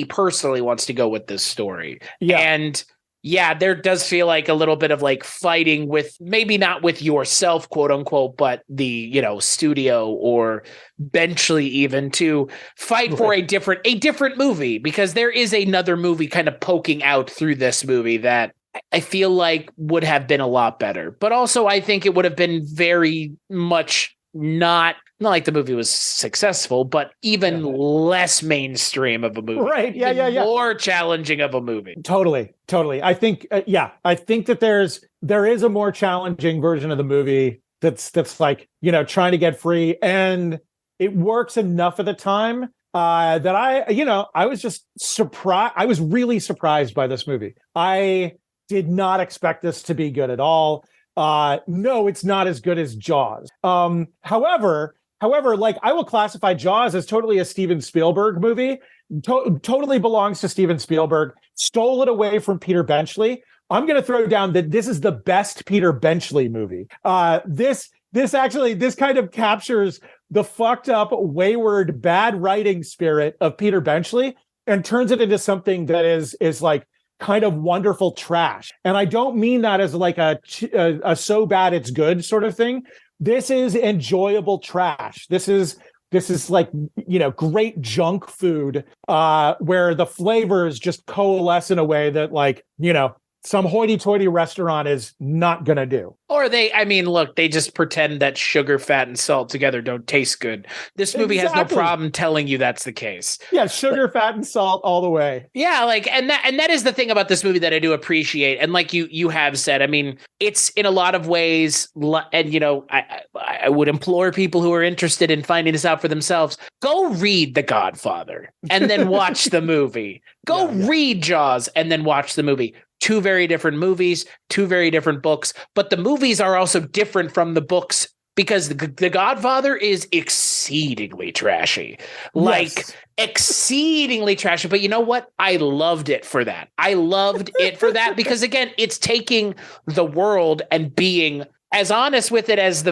personally wants to go with this story. Yeah. And yeah, there does feel like a little bit of like fighting with, maybe not with yourself, quote unquote, but the, studio or Benchley even, to fight for a different movie, because there is another movie kind of poking out through this movie that I feel like would have been a lot better. But also I think it would have been very much not like the movie was successful, but even less mainstream of a movie. Right. Yeah. More challenging of a movie. Totally. I think, I think that there is a more challenging version of the movie that's like, trying to get free, and it works enough of the time that I was just surprised. I was really surprised by this movie. I did not expect this to be good at all. No, it's not as good as Jaws. However, like, I will classify Jaws as totally a Steven Spielberg movie. Totally belongs to Steven Spielberg. Stole it away from Peter Benchley. I'm going to throw down that this is the best Peter Benchley movie. This kind of captures the fucked up, wayward, bad writing spirit of Peter Benchley and turns it into something that is like kind of wonderful trash. And I don't mean that as like a so bad it's good sort of thing. This is enjoyable trash. This is like, great junk food where the flavors just coalesce in a way that, like, some hoity-toity restaurant is not going to do. Or they just pretend that sugar, fat, and salt together don't taste good. This movie has no problem telling you that's the case. Yeah, sugar, fat, and salt all the way. Yeah, and that is the thing about this movie that I do appreciate. And like you have said, I mean, it's in a lot of ways, and I would implore people who are interested in finding this out for themselves, go read The Godfather and then watch the movie. Go read Jaws and then watch the movie. Two very different movies, two very different books, but the movies are also different from the books because The Godfather is exceedingly trashy, exceedingly trashy. But you know what? I loved it for that. Because again, it's taking the world and being as honest with it as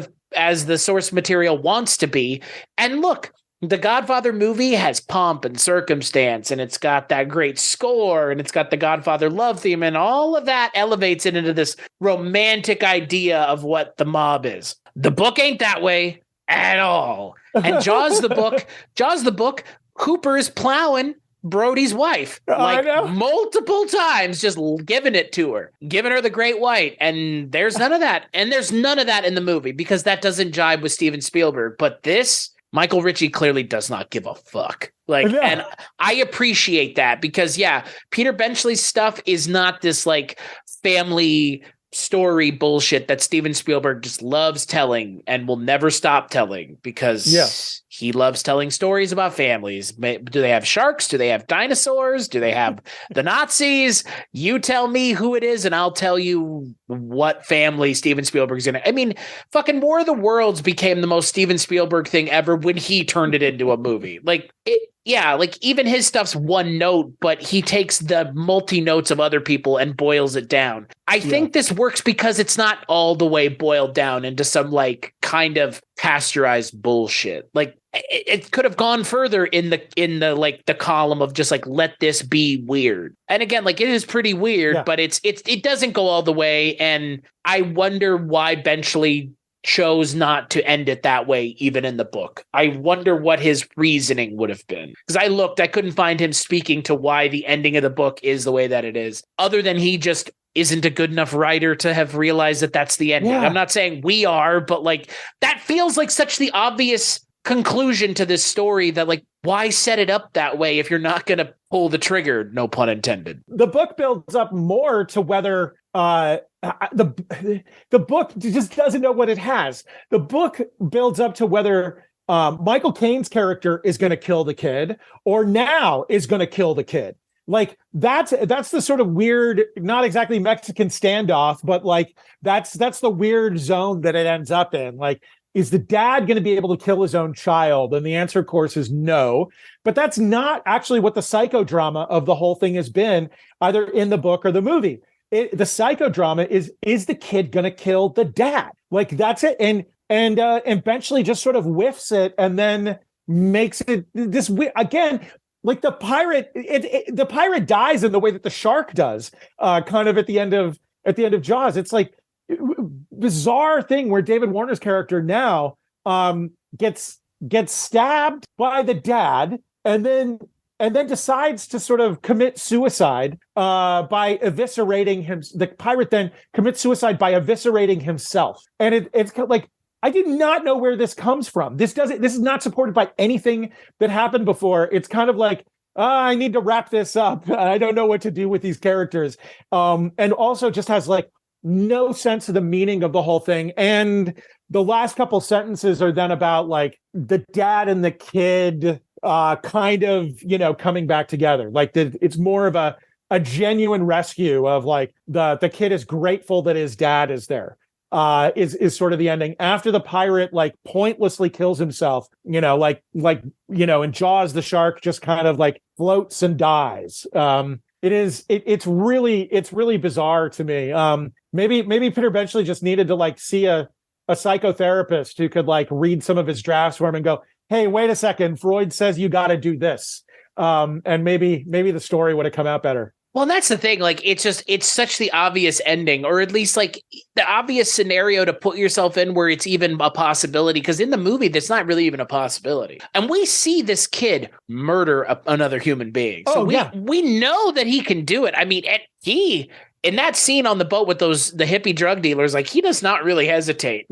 the source material wants to be. And look, the Godfather movie has pomp and circumstance, and it's got that great score, and it's got the Godfather love theme, and all of that elevates it into this romantic idea of what the mob is. The book ain't that way at all. And Jaws the book, Hooper is plowing Brody's wife like multiple times, just giving it to her, giving her the great white. And there's none of that. And there's none of that in the movie because that doesn't jibe with Steven Spielberg. But this, Michael Ritchie clearly does not give a fuck. And I appreciate that because, Peter Benchley's stuff is not this like family story bullshit that Steven Spielberg just loves telling and will never stop telling because he loves telling stories about families. Do they have sharks? Do they have dinosaurs? Do they have the Nazis? You tell me who it is and I'll tell you what family Steven Spielberg's in. I mean, fucking War of the Worlds became the most Steven Spielberg thing ever when he turned it into a movie. Even his stuff's one note, but he takes the multi-notes of other people and boils it down. I think this works because it's not all the way boiled down into some like kind of pasteurized bullshit. Like it could have gone further in the like the column of just like, let this be weird. And again, like it is pretty weird, but it doesn't go all the way. And I wonder why Benchley chose not to end it that way, even in the book. I wonder what his reasoning would have been. Because I couldn't find him speaking to why the ending of the book is the way that it is, other than he just isn't a good enough writer to have realized that that's the ending. I'm not saying we are, but like that feels like such the obvious conclusion to this story that like, why set it up that way if you're not going to pull the trigger? No pun intended. The book builds up more to whether the book just doesn't know what it has. The book builds up to whether Michael Caine's character is going to kill the kid or now is going to kill the kid. Like that's the sort of weird, not exactly Mexican standoff, but like that's the weird zone that it ends up in. Like, is the dad going to be able to kill his own child? And the answer, of course, is no. But that's not actually what the psychodrama of the whole thing has been, either in the book or the movie. The psychodrama is the kid going to kill the dad? Like that's it. And eventually just sort of whiffs it and then makes it this again. Like the pirate, the pirate dies in the way that the shark does, kind of at the end of Jaws. It's like bizarre thing where David Warner's character now gets stabbed by the dad and then decides to sort of commit suicide by eviscerating him. The pirate then commits suicide by eviscerating himself, and it's like, I did not know where this comes from. This is not supported by anything that happened before. It's kind of like, I need to wrap this up. I don't know what to do with these characters. And also just has like no sense of the meaning of the whole thing. And the last couple sentences are then about like the dad and the kid kind of, coming back together. Like it's more of a genuine rescue of like the kid is grateful that his dad is there. Is sort of the ending after the pirate like pointlessly kills himself, in Jaws, the shark just kind of like floats and dies. It's really bizarre to me. Maybe Peter Benchley just needed to like see a psychotherapist who could like read some of his drafts for him and go, hey, wait a second, Freud says you got to do this. And maybe the story would have come out better. Well, and that's the thing. Like, it's such the obvious ending, or at least like the obvious scenario to put yourself in where it's even a possibility. Because in the movie, that's not really even a possibility. And we see this kid murder another human being. So we know that he can do it. I mean, in that scene on the boat with the hippie drug dealers, like he does not really hesitate.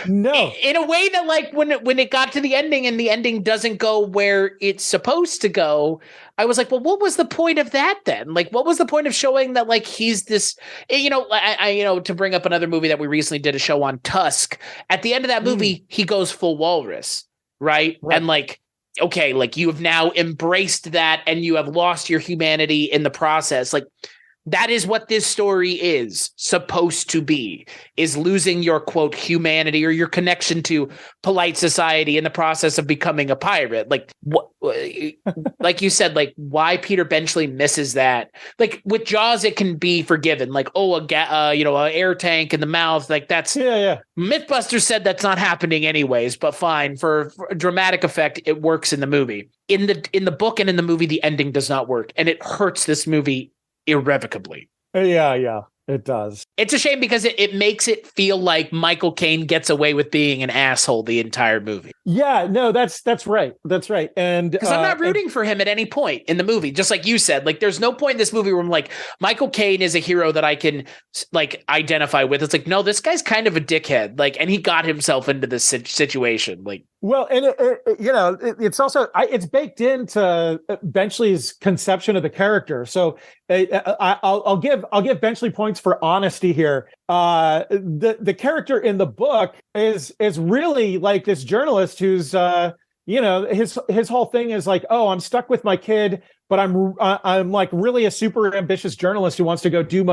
No, in a way that like when it got to the ending and the ending doesn't go where it's supposed to go, I was like, well, what was the point of that then? Like, what was the point of showing that like he's this, to bring up another movie that we recently did a show on, Tusk. At the end of that movie, he goes full walrus, right? And like, okay, like you have now embraced that and you have lost your humanity in the process. Like, that is what this story is supposed to be, is losing your, quote, humanity or your connection to polite society in the process of becoming a pirate. Like, like you said, like why Peter Benchley misses that. Like with Jaws, it can be forgiven. Like, a air tank in the mouth. Like that's Mythbusters said that's not happening anyways, but fine. For dramatic effect, it works in the movie. In the book and in the movie, the ending does not work. And it hurts this movie irrevocably. Yeah, it does. It's a shame because it makes it feel like Michael Caine gets away with being an asshole the entire movie. Yeah, no, that's right. That's right. And because I'm not rooting for him at any point in the movie, just like you said. Like, there's no point in this movie where I'm like, Michael Caine is a hero that I can like identify with. It's like, no, this guy's kind of a dickhead. Like, and he got himself into this situation. Like, well, and it's also it's baked into Benchley's conception of the character. So I'll give Benchley points for honesty here. The character in the book is really like this journalist who's his whole thing is like, oh, I'm stuck with my kid, but I'm like really a super ambitious journalist who wants to go do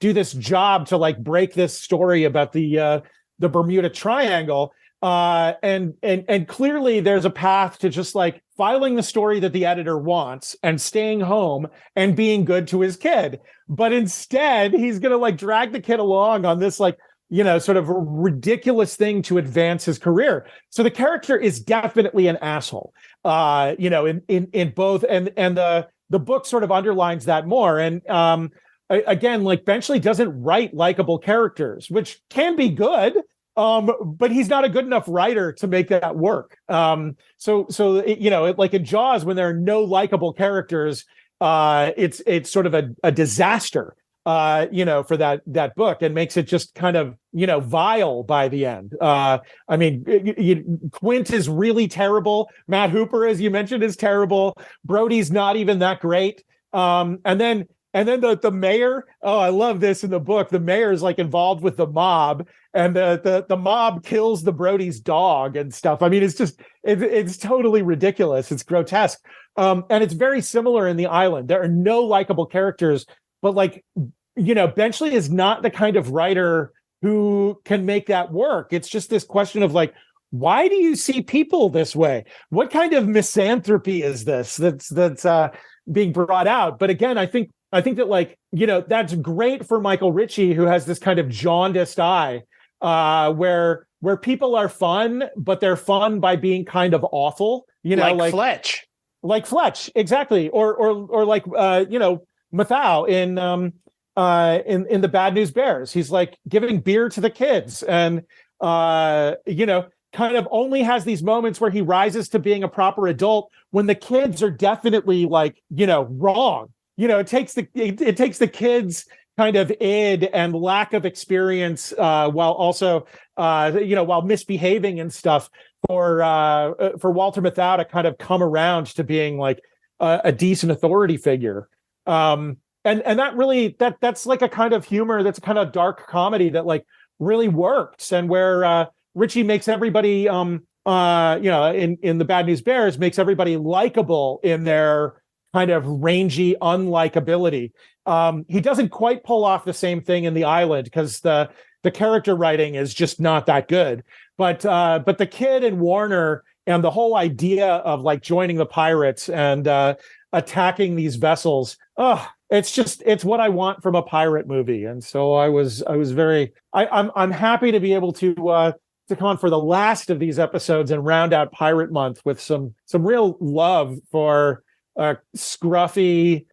this job to like break this story about the Bermuda Triangle. And clearly there's a path to just like filing the story that the editor wants and staying home and being good to his kid. But instead he's going to like drag the kid along on this like, sort of ridiculous thing to advance his career. So the character is definitely an asshole, in both. And the book sort of underlines that more. And, again, like Benchley doesn't write likable characters, which can be good. But he's not a good enough writer to make that work. Like in Jaws, when there are no likable characters, it's sort of a disaster, for that book, and makes it just kind of, vile by the end. Quint is really terrible. Matt Hooper, as you mentioned, is terrible. Brody's not even that great. And then the mayor, I love this in the book. The mayor is like involved with the mob, and the mob kills the Brody's dog and stuff. I mean, it's just, it's totally ridiculous. It's grotesque. And it's very similar in The Island. There are no likable characters, but Benchley is not the kind of writer who can make that work. It's just this question of why do you see people this way? What kind of misanthropy is this that's being brought out? But again, I think that that's great for Michael Ritchie, who has this kind of jaundiced eye, where people are fun, but they're fun by being kind of awful, like Fletch, exactly, or like Mathau in the Bad News Bears. He's like giving beer to the kids, and kind of only has these moments where he rises to being a proper adult when the kids are definitely wrong. It takes the kids' kind of id and lack of experience, while also, while misbehaving and stuff, for Walter Matthau to kind of come around to being a decent authority figure. And that really, that's like a kind of humor, that's a kind of dark comedy that really works, and where Ritchie makes everybody, in the Bad News Bears, makes everybody likable in their kind of rangy unlikability. He doesn't quite pull off the same thing in The Island, because the character writing is just not that good. But the kid and Warner, and the whole idea of joining the pirates and attacking these vessels, it's what I want from a pirate movie. And so I'm happy to be able to come on for the last of these episodes and round out Pirate Month with some real love for scruffy,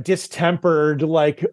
distempered,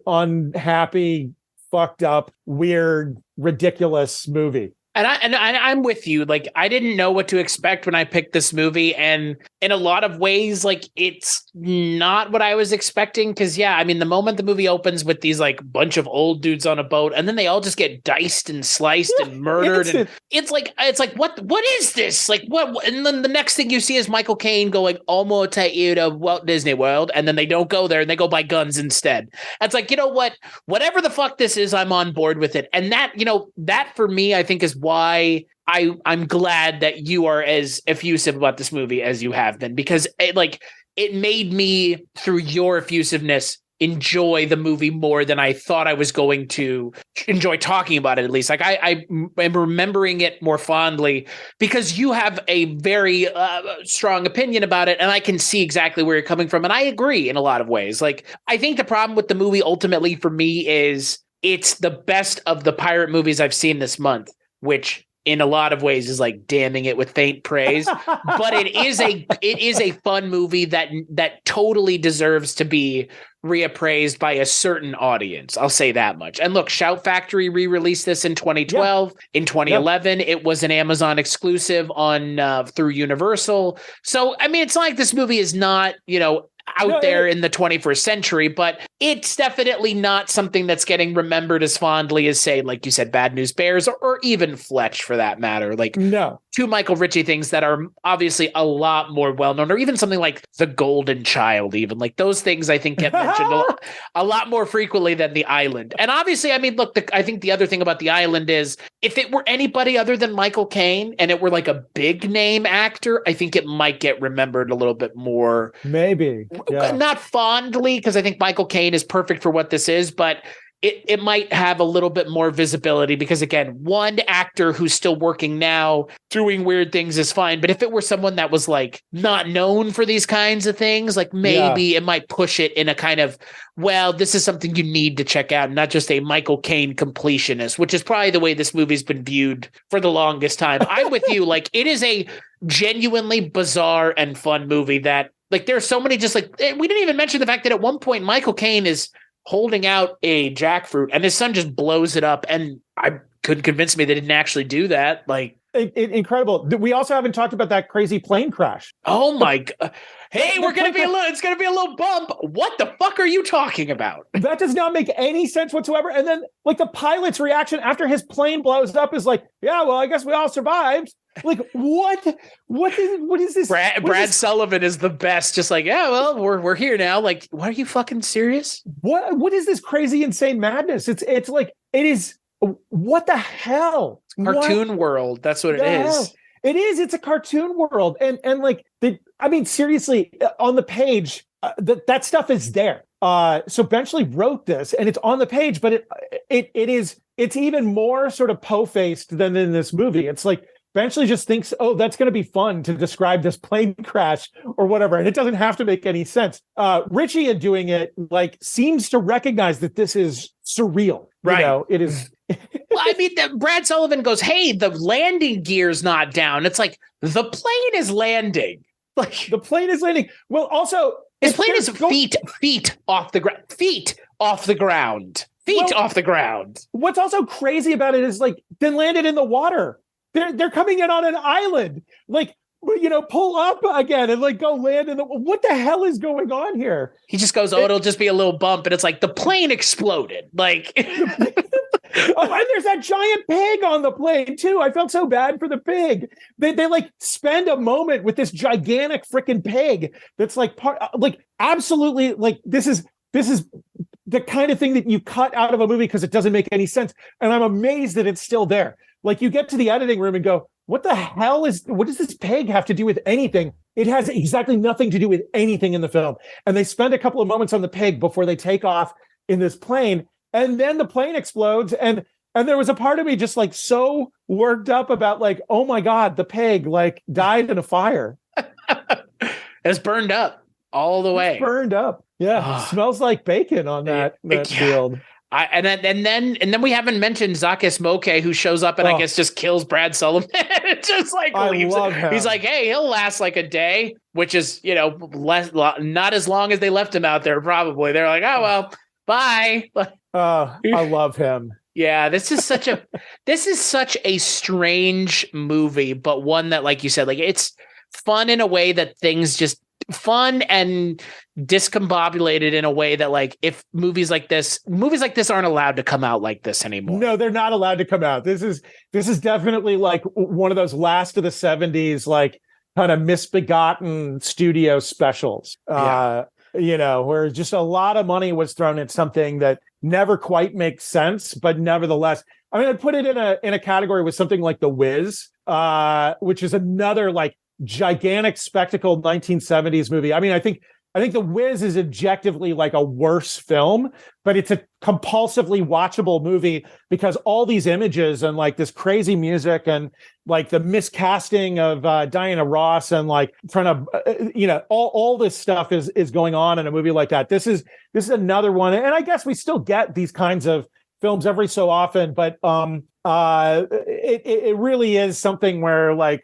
unhappy, fucked up, weird, ridiculous movie. And I'm with you. I didn't know what to expect when I picked this movie, and in a lot of ways, it's not what I was expecting. Because the moment the movie opens with these bunch of old dudes on a boat, and then they all just get diced and sliced and murdered, and it's like what is this? What? And then the next thing you see is Michael Caine going, "Almost take you to Walt Disney World," and then they don't go there and they go buy guns instead. It's what? Whatever the fuck this is, I'm on board with it, and that for me, I think is why I'm glad that you are as effusive about this movie as you have been, because it made me, through your effusiveness, enjoy the movie more than I thought I was going to enjoy talking about it, at least. I am remembering it more fondly because you have a very strong opinion about it, and I can see exactly where you're coming from, and I agree in a lot of ways. I think the problem with the movie ultimately for me is it's the best of the pirate movies I've seen this month, which in a lot of ways is damning it with faint praise, but it is a fun movie that totally deserves to be reappraised by a certain audience. I'll say that much. And look, Shout Factory re-released this in 2012. Yep. In 2011, It was an Amazon exclusive on through Universal. So it's not like this movie is not, out there in the 21st century, but it's definitely not something that's getting remembered as fondly as, say, like you said, Bad News Bears or even Fletch, for that matter. Two Michael Ritchie things that are obviously a lot more well-known, or even something like The Golden Child, even those things I think get mentioned a lot more frequently than The Island. And obviously, I think the other thing about The Island is if it were anybody other than Michael Caine and it were a big name actor, I think it might get remembered a little bit more. Maybe. Yeah. Not fondly, because I think Michael Caine is perfect for what this is, but it might have a little bit more visibility because, again, one actor who's still working now doing weird things is fine. But if it were someone that was not known for these kinds of things, maybe it might push it in a kind of, well, this is something you need to check out, not just a Michael Caine completionist, which is probably the way this movie's been viewed for the longest time. I'm with you. It is a genuinely bizarre and fun movie that there's so many we didn't even mention the fact that at one point Michael Caine is holding out a jackfruit and his son just blows it up. And couldn't convince me they didn't actually do that. Like, incredible. We also haven't talked about that crazy plane crash. Oh my God. Hey, it's going to be a little bump. What the fuck are you talking about? That does not make any sense whatsoever. And then like the pilot's reaction after his plane blows up is like, yeah, well, I guess we all survived. Like, what is this? Brad Sullivan is the best. Just like, yeah, well, we're here now. Like, what, are you fucking serious? What is this crazy, insane madness? It's like, it is, what the hell? Cartoon world. That's what it is. It is. It's a cartoon world. And like, seriously, on the page, that stuff is there. So Benchley wrote this and it's on the page, but it's even more sort of po-faced than in this movie. It's like, Benchley just thinks, oh, that's going to be fun to describe this plane crash or whatever. And it doesn't have to make any sense. Ritchie in doing it, like, seems to recognize that this is surreal. Right. You know, it is. Well, I mean, Brad Sullivan goes, hey, the landing gear's not down. It's like, the plane is landing. Like, the plane is landing. Well, also, his plane is feet off the ground. Feet off the ground. Off the ground. What's also crazy about it is, like, then landed in the water. They're coming in on an island, like, you know, pull up again and like go land in the. What the hell is going on here? He just goes, it'll just be a little bump, and it's like the plane exploded. Like, oh, and there's that giant pig on the plane too. I felt so bad for the pig. They like spend a moment with this gigantic freaking pig that's like absolutely like this is the kind of thing that you cut out of a movie because it doesn't make any sense. And I'm amazed that it's still there. Like, you get to the editing room and go, what does this pig have to do with anything? It has exactly nothing to do with anything in the film. And they spend a couple of moments on the pig before they take off in this plane. And then the plane explodes. And there was a part of me just like so worked up about like, oh my God, the pig like died in a fire. It's burned up all the way. It's burned up. Yeah. Smells like bacon on that field. And then we haven't mentioned Zakis Moke, who shows up and I guess just kills Brad Sullivan. It's just like leaves it. He's like, hey, he'll last like a day, which is, you know, not as long as they left him out there. Probably they're like, oh well, bye. I love him. Yeah, this is such a strange movie, but one that, like you said, like, it's fun in a way that things just fun and discombobulated in a way that, like, if movies like this aren't allowed to come out like this anymore. No, they're not allowed to come out. This is definitely like one of those last of the 70s, like, kind of misbegotten studio specials. You know, where just a lot of money was thrown at something that never quite makes sense, but nevertheless, I mean, I'd put it in a category with something like The Wiz, which is another like gigantic spectacle 1970s movie. I mean, I think The Wiz is objectively like a worse film, but it's a compulsively watchable movie because all these images and like this crazy music and like the miscasting of Diana Ross and like trying to, you know, all this stuff is going on in a movie like that. This is another one. And I guess we still get these kinds of films every so often, but it really is something where like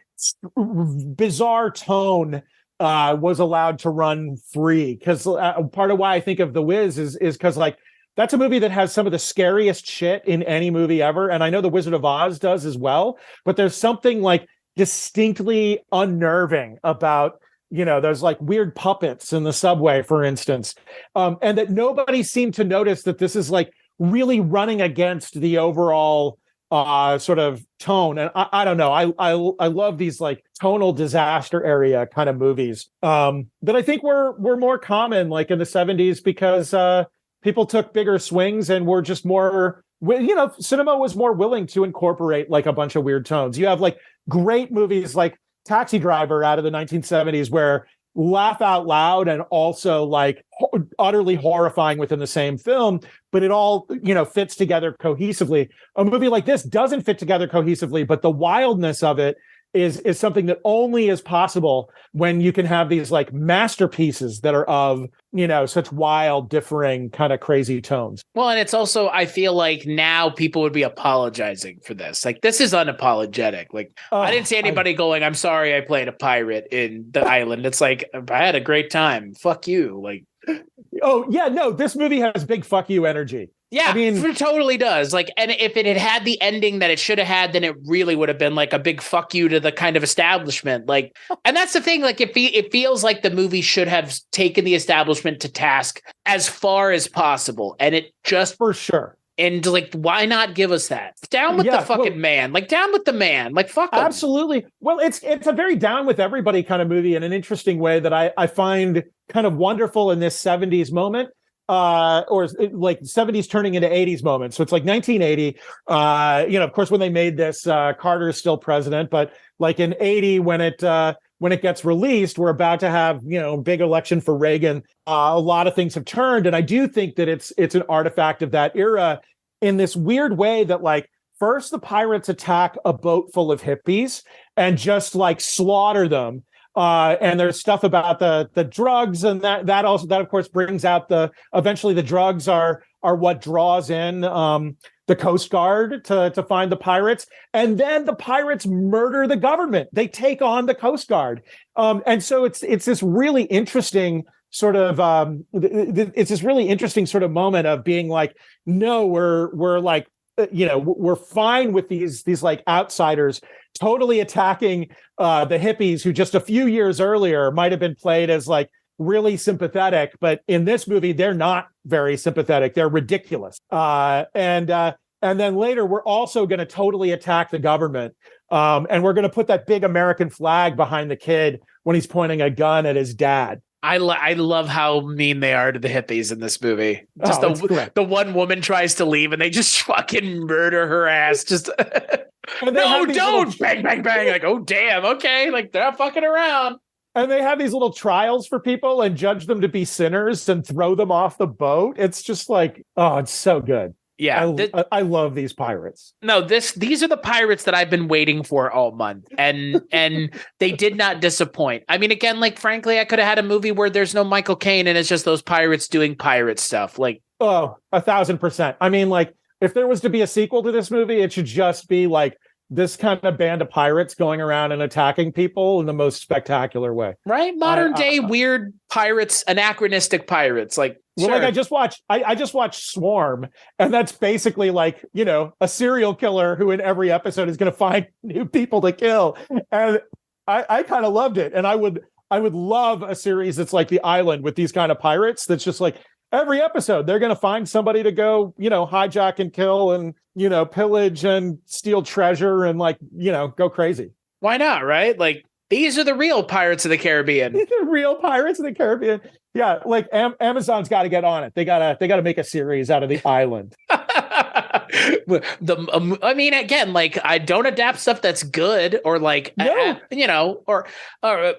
bizarre tone was allowed to run free, because part of why I think of The Wiz is because like that's a movie that has some of the scariest shit in any movie ever, and I know The Wizard of Oz does as well, but there's something like distinctly unnerving about, you know, those like weird puppets in the subway, for instance, and that nobody seemed to notice that this is like really running against the overall sort of tone. And I don't know. I love these like tonal disaster area kind of movies that I think were more common like in the 70s because people took bigger swings and were just more, you know, cinema was more willing to incorporate like a bunch of weird tones. You have like great movies like Taxi Driver out of the 1970s where laugh out loud and also like utterly horrifying within the same film, but it all, you know, fits together cohesively. A movie like this doesn't fit together cohesively, but the wildness of it is something that only is possible when you can have these like masterpieces that are of, you know, such wild, differing kind of crazy tones. Well, and it's also, I feel like now people would be apologizing for this. Like, this is unapologetic. Like, I didn't see anybody going, I'm sorry I played a pirate in The Island. It's like, I had a great time. Fuck you. Like, oh yeah, no, this movie has big fuck you energy. Yeah, I mean, it totally does. Like, and if it had had the ending that it should have had, then it really would have been like a big fuck you to the kind of establishment. Like, and that's the thing. Like, it feels like the movie should have taken the establishment to task as far as possible, and it just for sure. And like, why not give us that? Down with the fucking man. Like, down with the man. Like, fuck him. Absolutely. Well, it's a very down with everybody kind of movie in an interesting way that I find kind of wonderful in this 70s moment. Or like 70s turning into 80s moments. So it's like 1980. Of course, when they made this, Carter is still president, but like in 80, when it gets released, we're about to have, big election for Reagan. A lot of things have turned. And I do think that it's an artifact of that era in this weird way that, like, first the pirates attack a boat full of hippies and just like slaughter them. And there's stuff about the drugs, and that of course brings out eventually the drugs are what draws in the Coast Guard to find the pirates, and then the pirates murder the government. They take on the Coast Guard, and so it's this really interesting sort of moment of being like, no, we're like, we're fine with these like outsiders totally attacking the hippies who just a few years earlier might have been played as like really sympathetic, but in this movie they're not very sympathetic. They're ridiculous. And then later we're also going to totally attack the government, and we're going to put that big American flag behind the kid when he's pointing a gun at his dad. I love how mean they are to the hippies in this movie. Just the one woman tries to leave and they just fucking murder her ass. Just no, don't bang, bang, bang. Like, oh, damn. Okay. Like, they're not fucking around. And they have these little trials for people and judge them to be sinners and throw them off the boat. It's just like, oh, it's so good. Yeah, I love these pirates. No, these are the pirates that I've been waiting for all month, and they did not disappoint. I mean, again, like, frankly, I could have had a movie where there's no Michael Caine and it's just those pirates doing pirate stuff. Like, oh, 1,000%. I mean, like, if there was to be a sequel to this movie, it should just be like this kind of band of pirates going around and attacking people in the most spectacular way. Right? Modern day weird pirates, anachronistic pirates. Like, well, sure. Like I just watched Swarm, and that's basically like, a serial killer who in every episode is going to find new people to kill. And I kind of loved it. And I would love a series that's like The Island with these kind of pirates. That's just like every episode they're going to find somebody to go, hijack and kill and, pillage and steal treasure and like, go crazy. Why not? Right? Like, these are the real Pirates of the Caribbean. These are real Pirates of the Caribbean. Yeah, like Amazon's got to get on it. They gotta make a series out of The Island. I mean, again, like, I don't adapt stuff that's good or like, or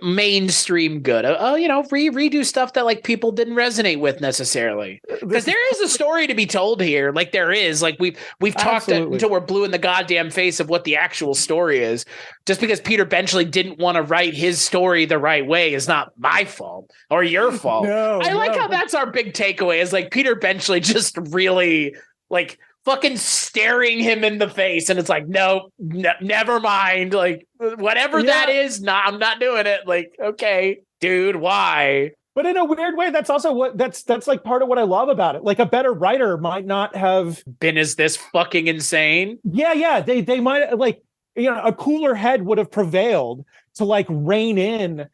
mainstream good. Redo stuff that like people didn't resonate with necessarily. Because there is a story to be told here. Like, there is, like, we've talked until we're blue in the goddamn face of what the actual story is. Just because Peter Benchley didn't want to write his story the right way is not my fault or your fault. I like how that's our big takeaway is like Peter Benchley just really like fucking staring him in the face. And it's like, no, never mind. Like, whatever that is, I'm not doing it. Like, okay, dude, why? But in a weird way, that's also that's like part of what I love about it. Like, a better writer might not have been as this fucking insane. Yeah. They might, like, a cooler head would have prevailed to like rein in,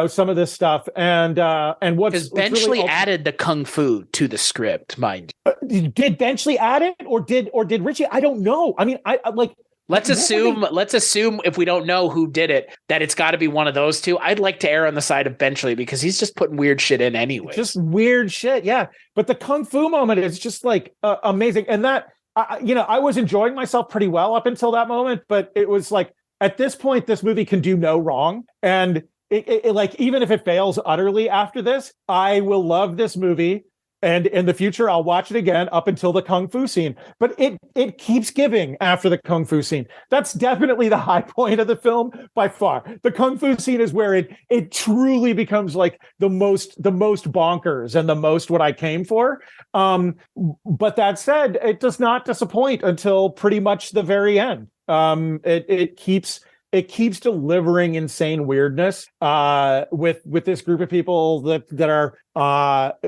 some of this stuff. And because Benchley really added the kung fu to the script, mind you. Did Benchley add it or did Ritchie? I don't know. I mean, I like. Let's assume if we don't know who did it, that it's got to be one of those two. I'd like to err on the side of Benchley because he's just putting weird shit in anyway. Just weird shit. Yeah. But the kung fu moment is just like amazing. And that, I was enjoying myself pretty well up until that moment, but it was like, at this point, this movie can do no wrong. And it like, even if it fails utterly after this, I will love this movie. And in the future, I'll watch it again up until the kung fu scene. But it keeps giving after the kung fu scene. That's definitely the high point of the film by far. The kung fu scene is where it truly becomes like the most bonkers and the most what I came for. But that said, it does not disappoint until pretty much the very end. It keeps delivering insane weirdness with this group of people that are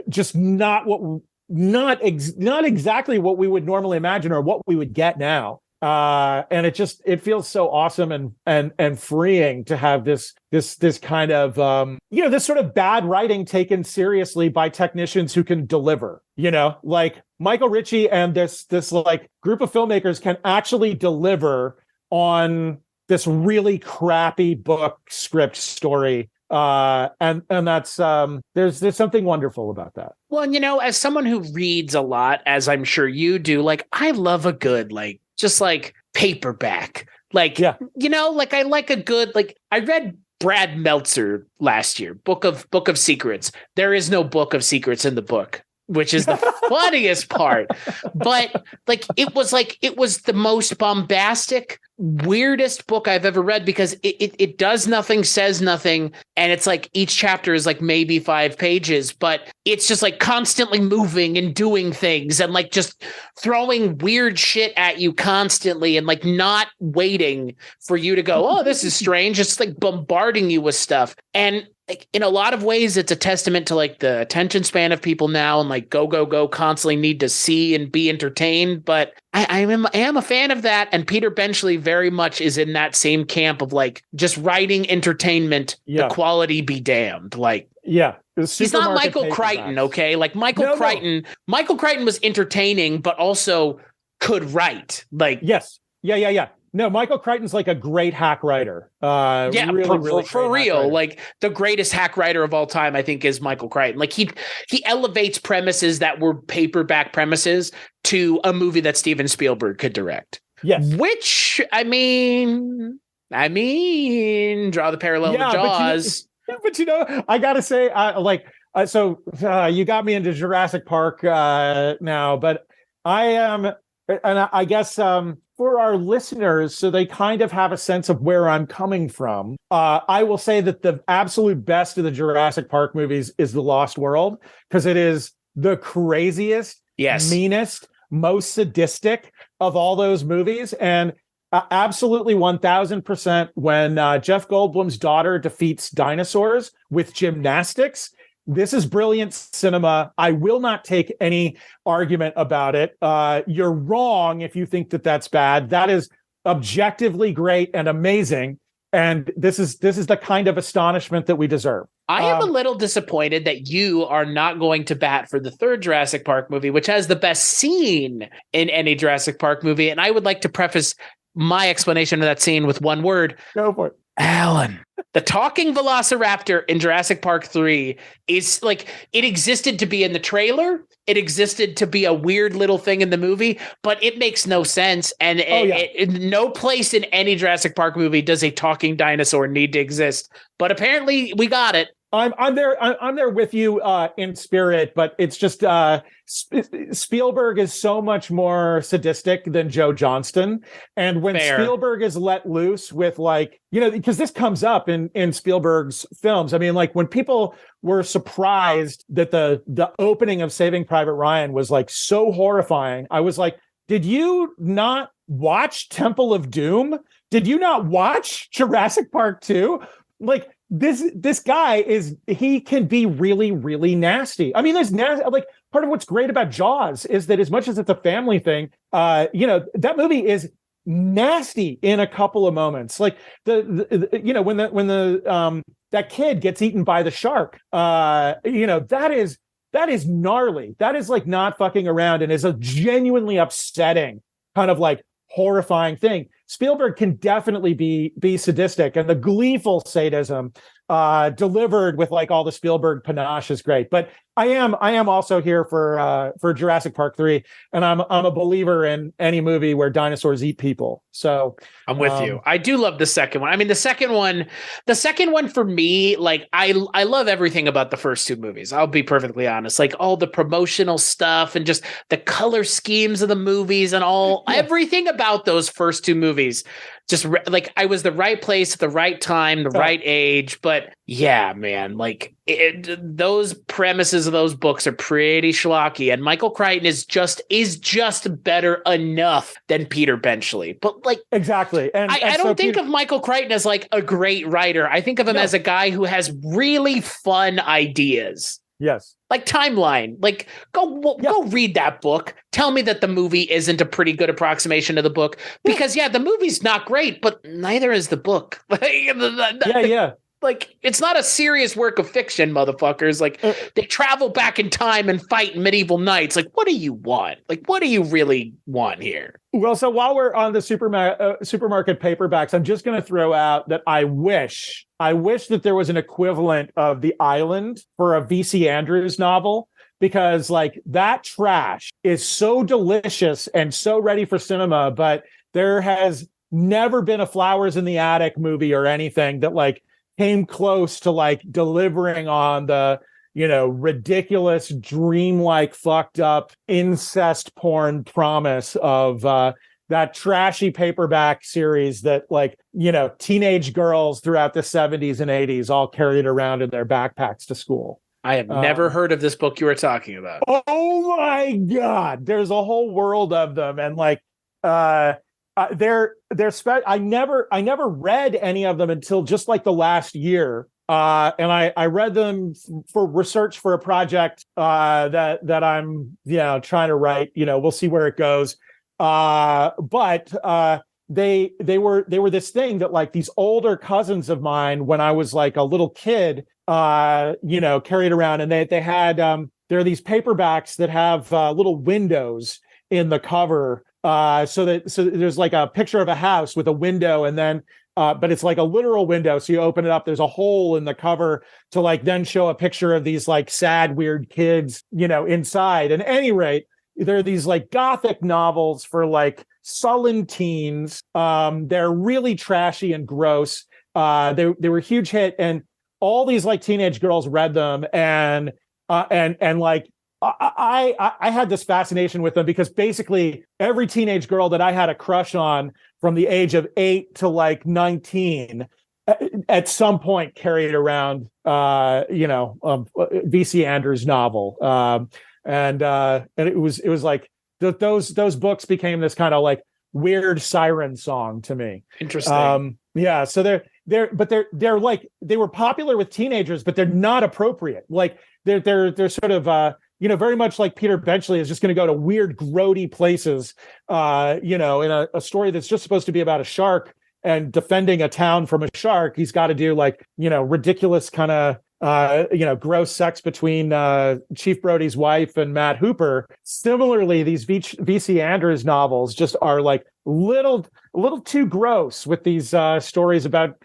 just not what not exactly what we would normally imagine or what we would get now. And it feels so awesome and freeing to have this kind of this sort of bad writing taken seriously by technicians who can deliver, like Michael Ritchie and this like group of filmmakers can actually deliver on this really crappy book script story. And that's there's something wonderful about that. Well, and as someone who reads a lot, as I'm sure you do, like I love a good just like paperback, like I like a good, like I read Brad Meltzer last year, Book of Secrets. There is no Book of Secrets in the book, which is the funniest part. But it was the most bombastic, weirdest book I've ever read, because it does nothing, says nothing, and it's like each chapter is like maybe 5 pages, but it's just like constantly moving and doing things and like just throwing weird shit at you constantly and like not waiting for you to go, oh, this is strange. It's like bombarding you with stuff. And like in a lot of ways, it's a testament to like the attention span of people now, and like go, constantly need to see and be entertained. But I am a fan of that. And Peter Benchley very much is in that same camp of like just writing entertainment, the quality be damned. Like, he's not Michael Crichton, okay? Like Michael Crichton was entertaining, but also could write. Like, yes. Yeah. No, Michael Crichton's like a great hack writer. Really for real. Like the greatest hack writer of all time, I think, is Michael Crichton. Like he elevates premises that were paperback premises to a movie that Steven Spielberg could direct. Yes. Which, I mean, draw the parallel to Jaws. But I gotta say, so you got me into Jurassic Park now, but I am, and I guess for our listeners, so they kind of have a sense of where I'm coming from, I will say that the absolute best of the Jurassic Park movies is The Lost World, because it is the craziest, meanest, most sadistic of all those movies. And absolutely 1000% when Jeff Goldblum's daughter defeats dinosaurs with gymnastics. This is brilliant cinema. I will not take any argument about it. You're wrong if you think that that's bad. That is objectively great and amazing. And this is the kind of astonishment that we deserve. I am a little disappointed that you are not going to bat for the third Jurassic Park movie, which has the best scene in any Jurassic Park movie. And I would like to preface my explanation of that scene with one word. Go for it. Alan. The talking velociraptor in Jurassic Park 3 is like, it existed to be in the trailer. It existed to be a weird little thing in the movie, but it makes no sense. And no place in any Jurassic Park movie does a talking dinosaur need to exist. But apparently we got it. I'm there with you in spirit, but it's just Spielberg is so much more sadistic than Joe Johnston. And when Spielberg is let loose with because this comes up in Spielberg's films. I mean, like when people were surprised that the opening of Saving Private Ryan was like so horrifying, I was like, did you not watch Temple of Doom? Did you not watch Jurassic Park 2? Like, this guy he can be really, really nasty. I mean, there's part of what's great about Jaws is that as much as it's a family thing, that movie is nasty in a couple of moments. Like when that kid gets eaten by the shark, that is gnarly. That is like not fucking around and is a genuinely upsetting kind of like horrifying thing. Spielberg can definitely be sadistic, and the gleeful sadism delivered with like all the Spielberg panache is great. But I am also here for Jurassic Park 3, and I'm a believer in any movie where dinosaurs eat people. So I'm with you. I do love the second one. I mean, the second one for me, like I love everything about the first two movies. I'll be perfectly honest. Like all the promotional stuff and just the color schemes of the movies and everything about those first two movies. Just like I was the right place at the right time, the right age. But yeah, man, like those premises of those books are pretty schlocky, and Michael Crichton is just better enough than Peter Benchley. But like exactly, and I don't think of Michael Crichton as like a great writer. I think of him as a guy who has really fun ideas. Yes. Like Timeline. Like go read that book. Tell me that the movie isn't a pretty good approximation of the book, because the movie's not great, but neither is the book. Like, it's not a serious work of fiction, motherfuckers. Like, they travel back in time and fight in medieval knights. Like, what do you want? Like, what do you really want here? Well, so while we're on the supermarket paperbacks, I'm just going to throw out that I wish that there was an equivalent of The Island for a V.C. Andrews novel, because like that trash is so delicious and so ready for cinema, but there has never been a Flowers in the Attic movie or anything that like came close to like delivering on the, ridiculous, dreamlike, fucked up incest porn promise of that trashy paperback series that like, teenage girls throughout the 70s and 80s all carried around in their backpacks to school. I have never heard of this book you were talking about. Oh my God. There's a whole world of them. And like, I never read any of them until just like the last year. And I read them for research for a project that I'm trying to write. We'll see where it goes. But they were this thing that like these older cousins of mine, when I was like a little kid, carried around, and they had there are these paperbacks that have little windows in the cover. So there's like a picture of a house with a window, and then but it's like a literal window. So you open it up, there's a hole in the cover to like then show a picture of these like sad, weird kids, inside. And at any rate, there are these like gothic novels for like sullen teens. They're really trashy and gross. They were a huge hit, and all these like teenage girls read them, and like I had this fascination with them, because basically every teenage girl that I had a crush on from the age of 8 to like 19 at some point carried around V.C. Andrews novel, and it was like those books became this kind of like weird siren song to me. Interesting. So they're like, they were popular with teenagers, but they're not appropriate. Like they're sort of very much like Peter Benchley is just going to go to weird, grody places, in a story that's just supposed to be about a shark and defending a town from a shark. He's got to do like, ridiculous kind of, gross sex between Chief Brody's wife and Matt Hooper. Similarly, these V.C. Andrews novels just are like a little too gross, with these stories about,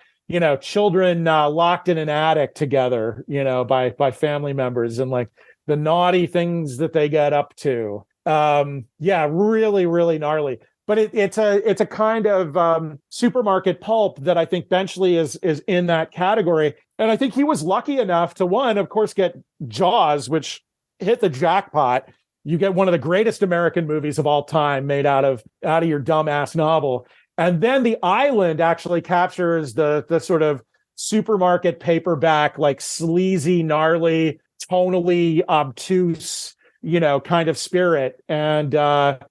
children locked in an attic together, by family members, and like the naughty things that they get up to. Really, really gnarly. But it's a kind of supermarket pulp that I think Benchley is in that category. And I think he was lucky enough to, one, of course, get Jaws, which hit the jackpot. You get one of the greatest American movies of all time made out of your dumbass novel. And then The Island actually captures the sort of supermarket paperback, like sleazy, gnarly, tonally obtuse, kind of spirit, and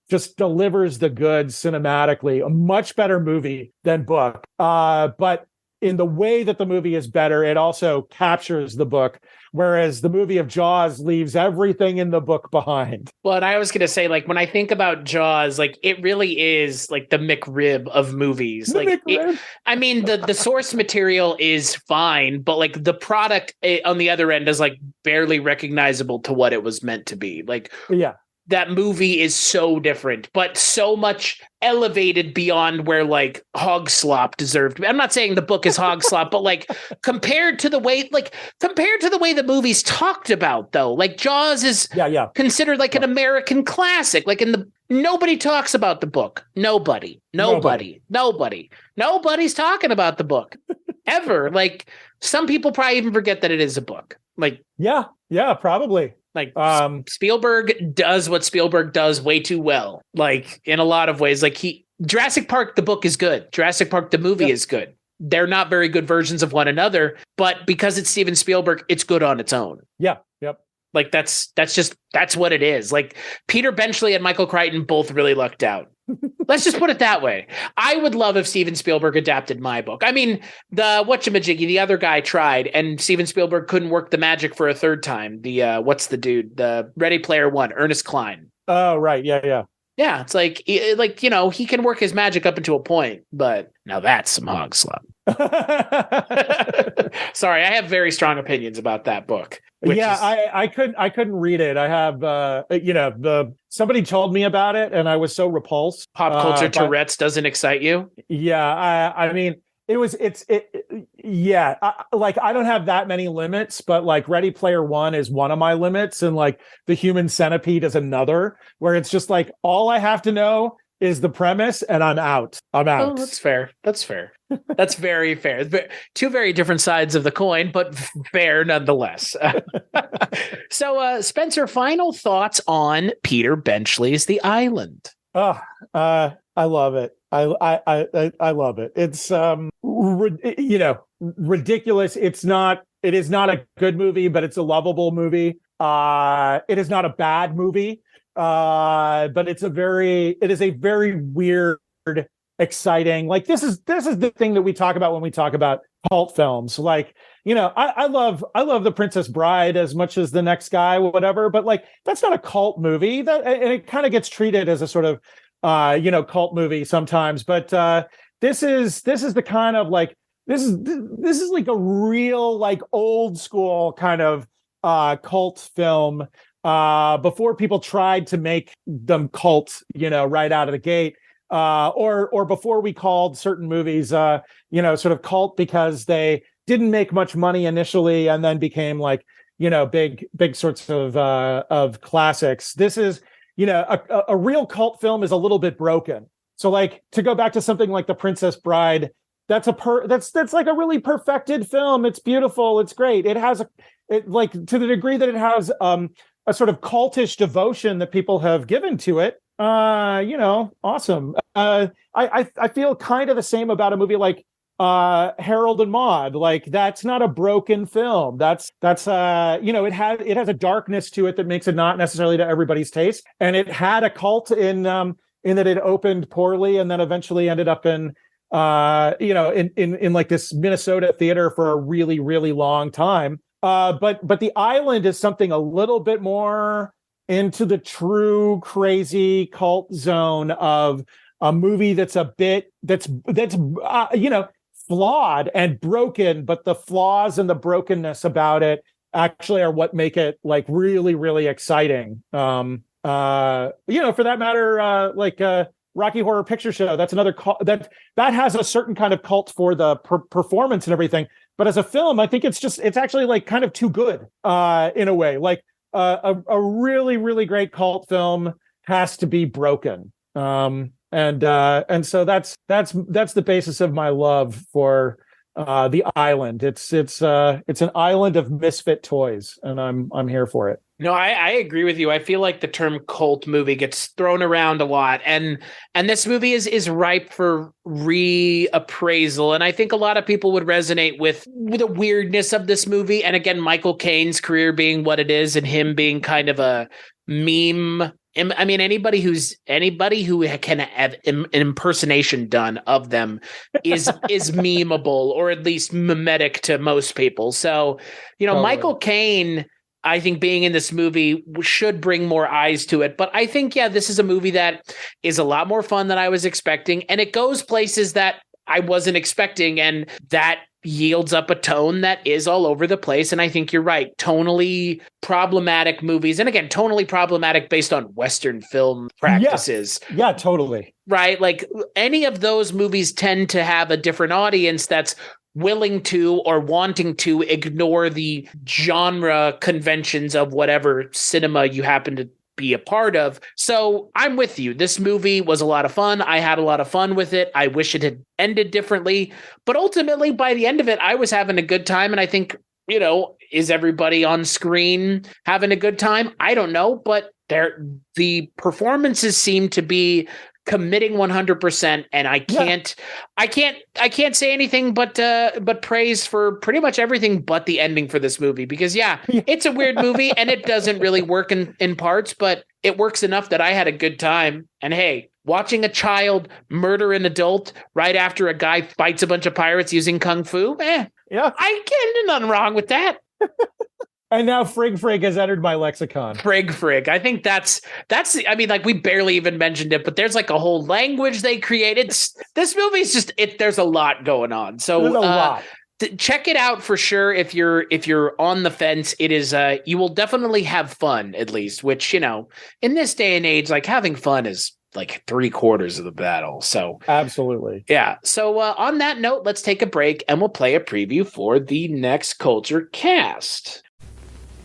just delivers the goods cinematically. A much better movie than book. But in the way that the movie is better, it also captures the book, whereas the movie of Jaws leaves everything in the book behind. Well, and I was going to say, like, when I think about Jaws, like, it really is like the McRib of movies. The source material is fine, but like the product on the other end is like barely recognizable to what it was meant to be. Like, yeah. That movie is so different, but so much elevated beyond where like Hog Slop deserved to be. I'm not saying the book is Hog Slop, but like compared to the way the movie's talked about, though, like Jaws is considered like an American classic. Like nobody talks about the book. Nobody's talking about the book ever. Like some people probably even forget that it is a book. Like, yeah, probably. Like Spielberg does what Spielberg does way too well. Like in a lot of ways, like Jurassic Park, the book is good. Jurassic Park, the movie is good. They're not very good versions of one another, but because it's Steven Spielberg, it's good on its own. Yeah. Yep. Like that's what it is. Like Peter Benchley and Michael Crichton both really lucked out. Let's just put it that way. I would love if Steven Spielberg adapted my book. I mean, the whatchamajiggy, the other guy tried, and Steven Spielberg couldn't work the magic for a third time. The what's the dude? The Ready Player One, Ernest Cline. Oh, right. Yeah. Yeah, it's like he can work his magic up into a point, but now that's some hog slop. Sorry, I have very strong opinions about that book. I couldn't read it. I have somebody told me about it and I was so repulsed. Pop culture Tourette's doesn't excite you? Yeah, I mean I don't have that many limits, but like Ready Player One is one of my limits, and like The Human Centipede is another, where it's just like all I have to know is the premise and I'm out. Oh, that's fair. That's very fair. Two very different sides of the coin, but fair nonetheless. So, Spencer, final thoughts on Peter Benchley's The Island. I love it. I love it. It's ridiculous. It is not a good movie, but it's a lovable movie. It is not a bad movie. But it is a very weird, exciting, like this is the thing that we talk about when we talk about cult films. Like, I love The Princess Bride as much as The Next Guy, whatever, but like that's not a cult movie, and it kind of gets treated as a sort of cult movie sometimes, but this is the kind of like this is like a real like old school kind of cult film before people tried to make them cult, right out of the gate, or before we called certain movies sort of cult because they didn't make much money initially and then became like big sorts of classics. This is a real cult film is a little bit broken. So like to go back to something like The Princess Bride, that's like a really perfected film. It's beautiful. It's great. It has like to the degree that it has a sort of cultish devotion that people have given to it. Awesome. I feel kind of the same about a movie like Harold and Maude. Like that's not a broken film. That's it has a darkness to it that makes it not necessarily to everybody's taste. And it had a cult in that it opened poorly and then eventually ended up in like this Minnesota theater for a really, really long time. But The Island is something a little bit more into the true crazy cult zone of a movie that's flawed and broken, but the flaws and the brokenness about it actually are what make it like really, really exciting. For that matter, Rocky Horror Picture Show, that's another that has a certain kind of cult for the performance and everything. But as a film, I think it's actually like kind of too good in a way. Like a really, really great cult film has to be broken. And so that's the basis of my love for The Island. It's an island of misfit toys, and I'm here for it. No, I agree with you. I feel like the term cult movie gets thrown around a lot, and this movie is ripe for reappraisal. And I think a lot of people would resonate with the weirdness of this movie. And again, Michael Caine's career being what it is, and him being kind of a meme. I mean, anybody who can have an impersonation done of them is memeable, or at least mimetic to most people. So, totally. Michael Caine, I think being in this movie should bring more eyes to it. But I think, this is a movie that is a lot more fun than I was expecting. And it goes places that I wasn't expecting. And that yields up a tone that is all over the place. And I think you're right. Tonally problematic movies. And again, tonally problematic based on Western film practices. Yeah, totally. Right. Like any of those movies tend to have a different audience that's willing to or wanting to ignore the genre conventions of whatever cinema you happen to be a part of. So I'm with you. This movie was a lot of fun. I had a lot of fun with it. I wish it had ended differently, but ultimately by the end of it, I was having a good time. And I think, is everybody on screen having a good time? I don't know, but the performances seem to be committing 100%, and I can't say anything but praise for pretty much everything but the ending for this movie, because it's a weird movie and it doesn't really work in parts, but it works enough that I had a good time. And hey, watching a child murder an adult right after a guy fights a bunch of pirates using kung fu, I can't do nothing wrong with that. And now frig has entered my lexicon. Frig. I think that's, I mean, like, we barely even mentioned it, but there's like a whole language they created. This movie's just, there's a lot going on. So there's a lot. Check it out for sure. If you're on the fence, it is, you will definitely have fun, at least, which, in this day and age, like, having fun is like 3/4 of the battle. So absolutely. Yeah. So on that note, let's take a break and we'll play a preview for the next Culture Cast.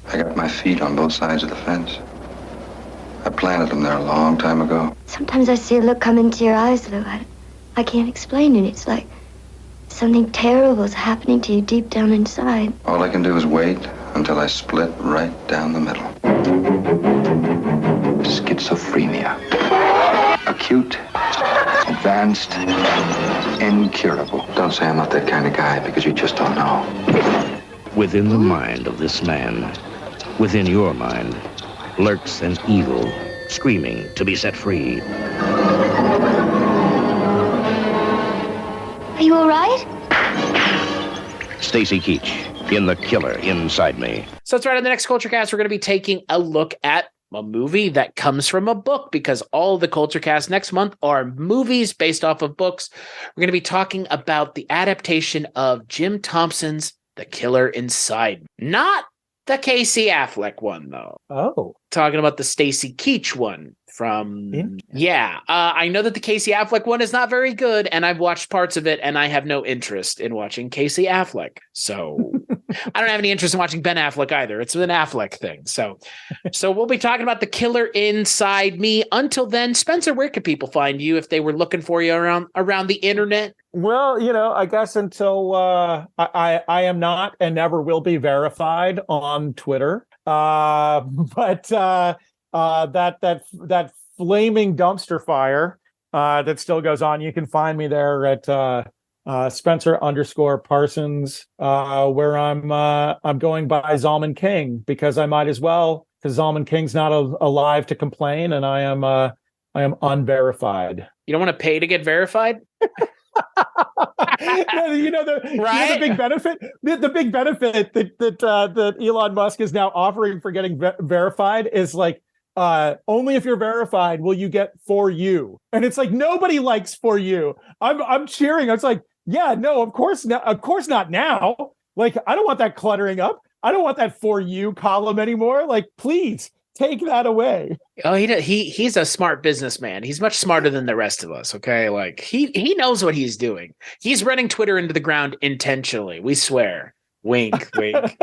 I got my feet on both sides of the fence. I planted them there a long time ago. Sometimes I see a look come into your eyes, Lou. I can't explain it. It's like something terrible is happening to you deep down inside. All I can do is wait until I split right down the middle. Schizophrenia. Acute, advanced, incurable. Don't say I'm not that kind of guy, because you just don't know. Within the mind of this man, within your mind, lurks an evil, screaming to be set free. Are you all right? Stacy Keach in The Killer Inside Me. So that's right. On the next Culture Cast, we're going to be taking a look at a movie that comes from a book, because all the Culture Cast next month are movies based off of books. We're going to be talking about the adaptation of Jim Thompson's The Killer Inside. Not the Casey Affleck one, though. Oh. Talking about the Stacy Keach one from... I know that the Casey Affleck one is not very good, and I've watched parts of it, and I have no interest in watching Casey Affleck. So I don't have any interest in watching Ben Affleck either. It's an Affleck thing. So we'll be talking about The Killer Inside Me. Until then, Spencer, where can people find you if they were looking for you around the internet? Well, I guess until I am not and never will be verified on Twitter. But that flaming dumpster fire that still goes on, you can find me there at Spencer_Parsons, where I'm going by Zalman King, because I might as well, because Zalman King's not alive to complain, and I am unverified. You don't want to pay to get verified? The big benefit. The big benefit that Elon Musk is now offering for getting verified is like, only if you're verified will you get For You, and it's like nobody likes For You. I'm cheering. It's like, yeah, no, of course not now. Like, I don't want that cluttering up. I don't want that For You column anymore. Like, please take that away. Oh, he's a smart businessman. He's much smarter than the rest of us. Okay, like he knows what he's doing. He's running Twitter into the ground intentionally. We swear. Wink, wink.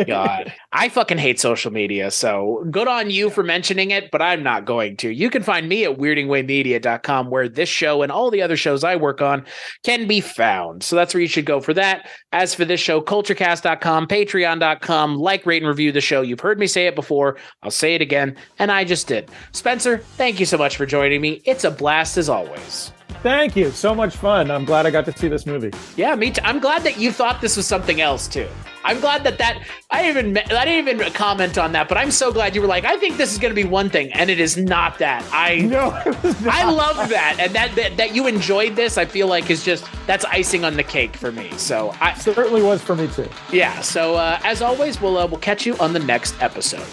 God, I fucking hate social media. So good on you for mentioning it, but I'm not going to. You can find me at weirdingwaymedia.com, where this show and all the other shows I work on can be found. So that's where you should go for that. As for this show, culturecast.com, patreon.com, like, rate, and review the show. You've heard me say it before. I'll say it again. And I just did. Spencer, thank you so much for joining me. It's a blast as always. Thank you. So much fun. I'm glad I got to see this movie. Yeah, me too. I'm glad that you thought this was something else too. I'm glad that I didn't even comment on that, but I'm so glad you were like, I think this is going to be one thing, and it is not that. I love that, and that you enjoyed this. I feel like is just, that's icing on the cake for me. So it certainly was for me too. Yeah. So as always, we'll catch you on the next episode.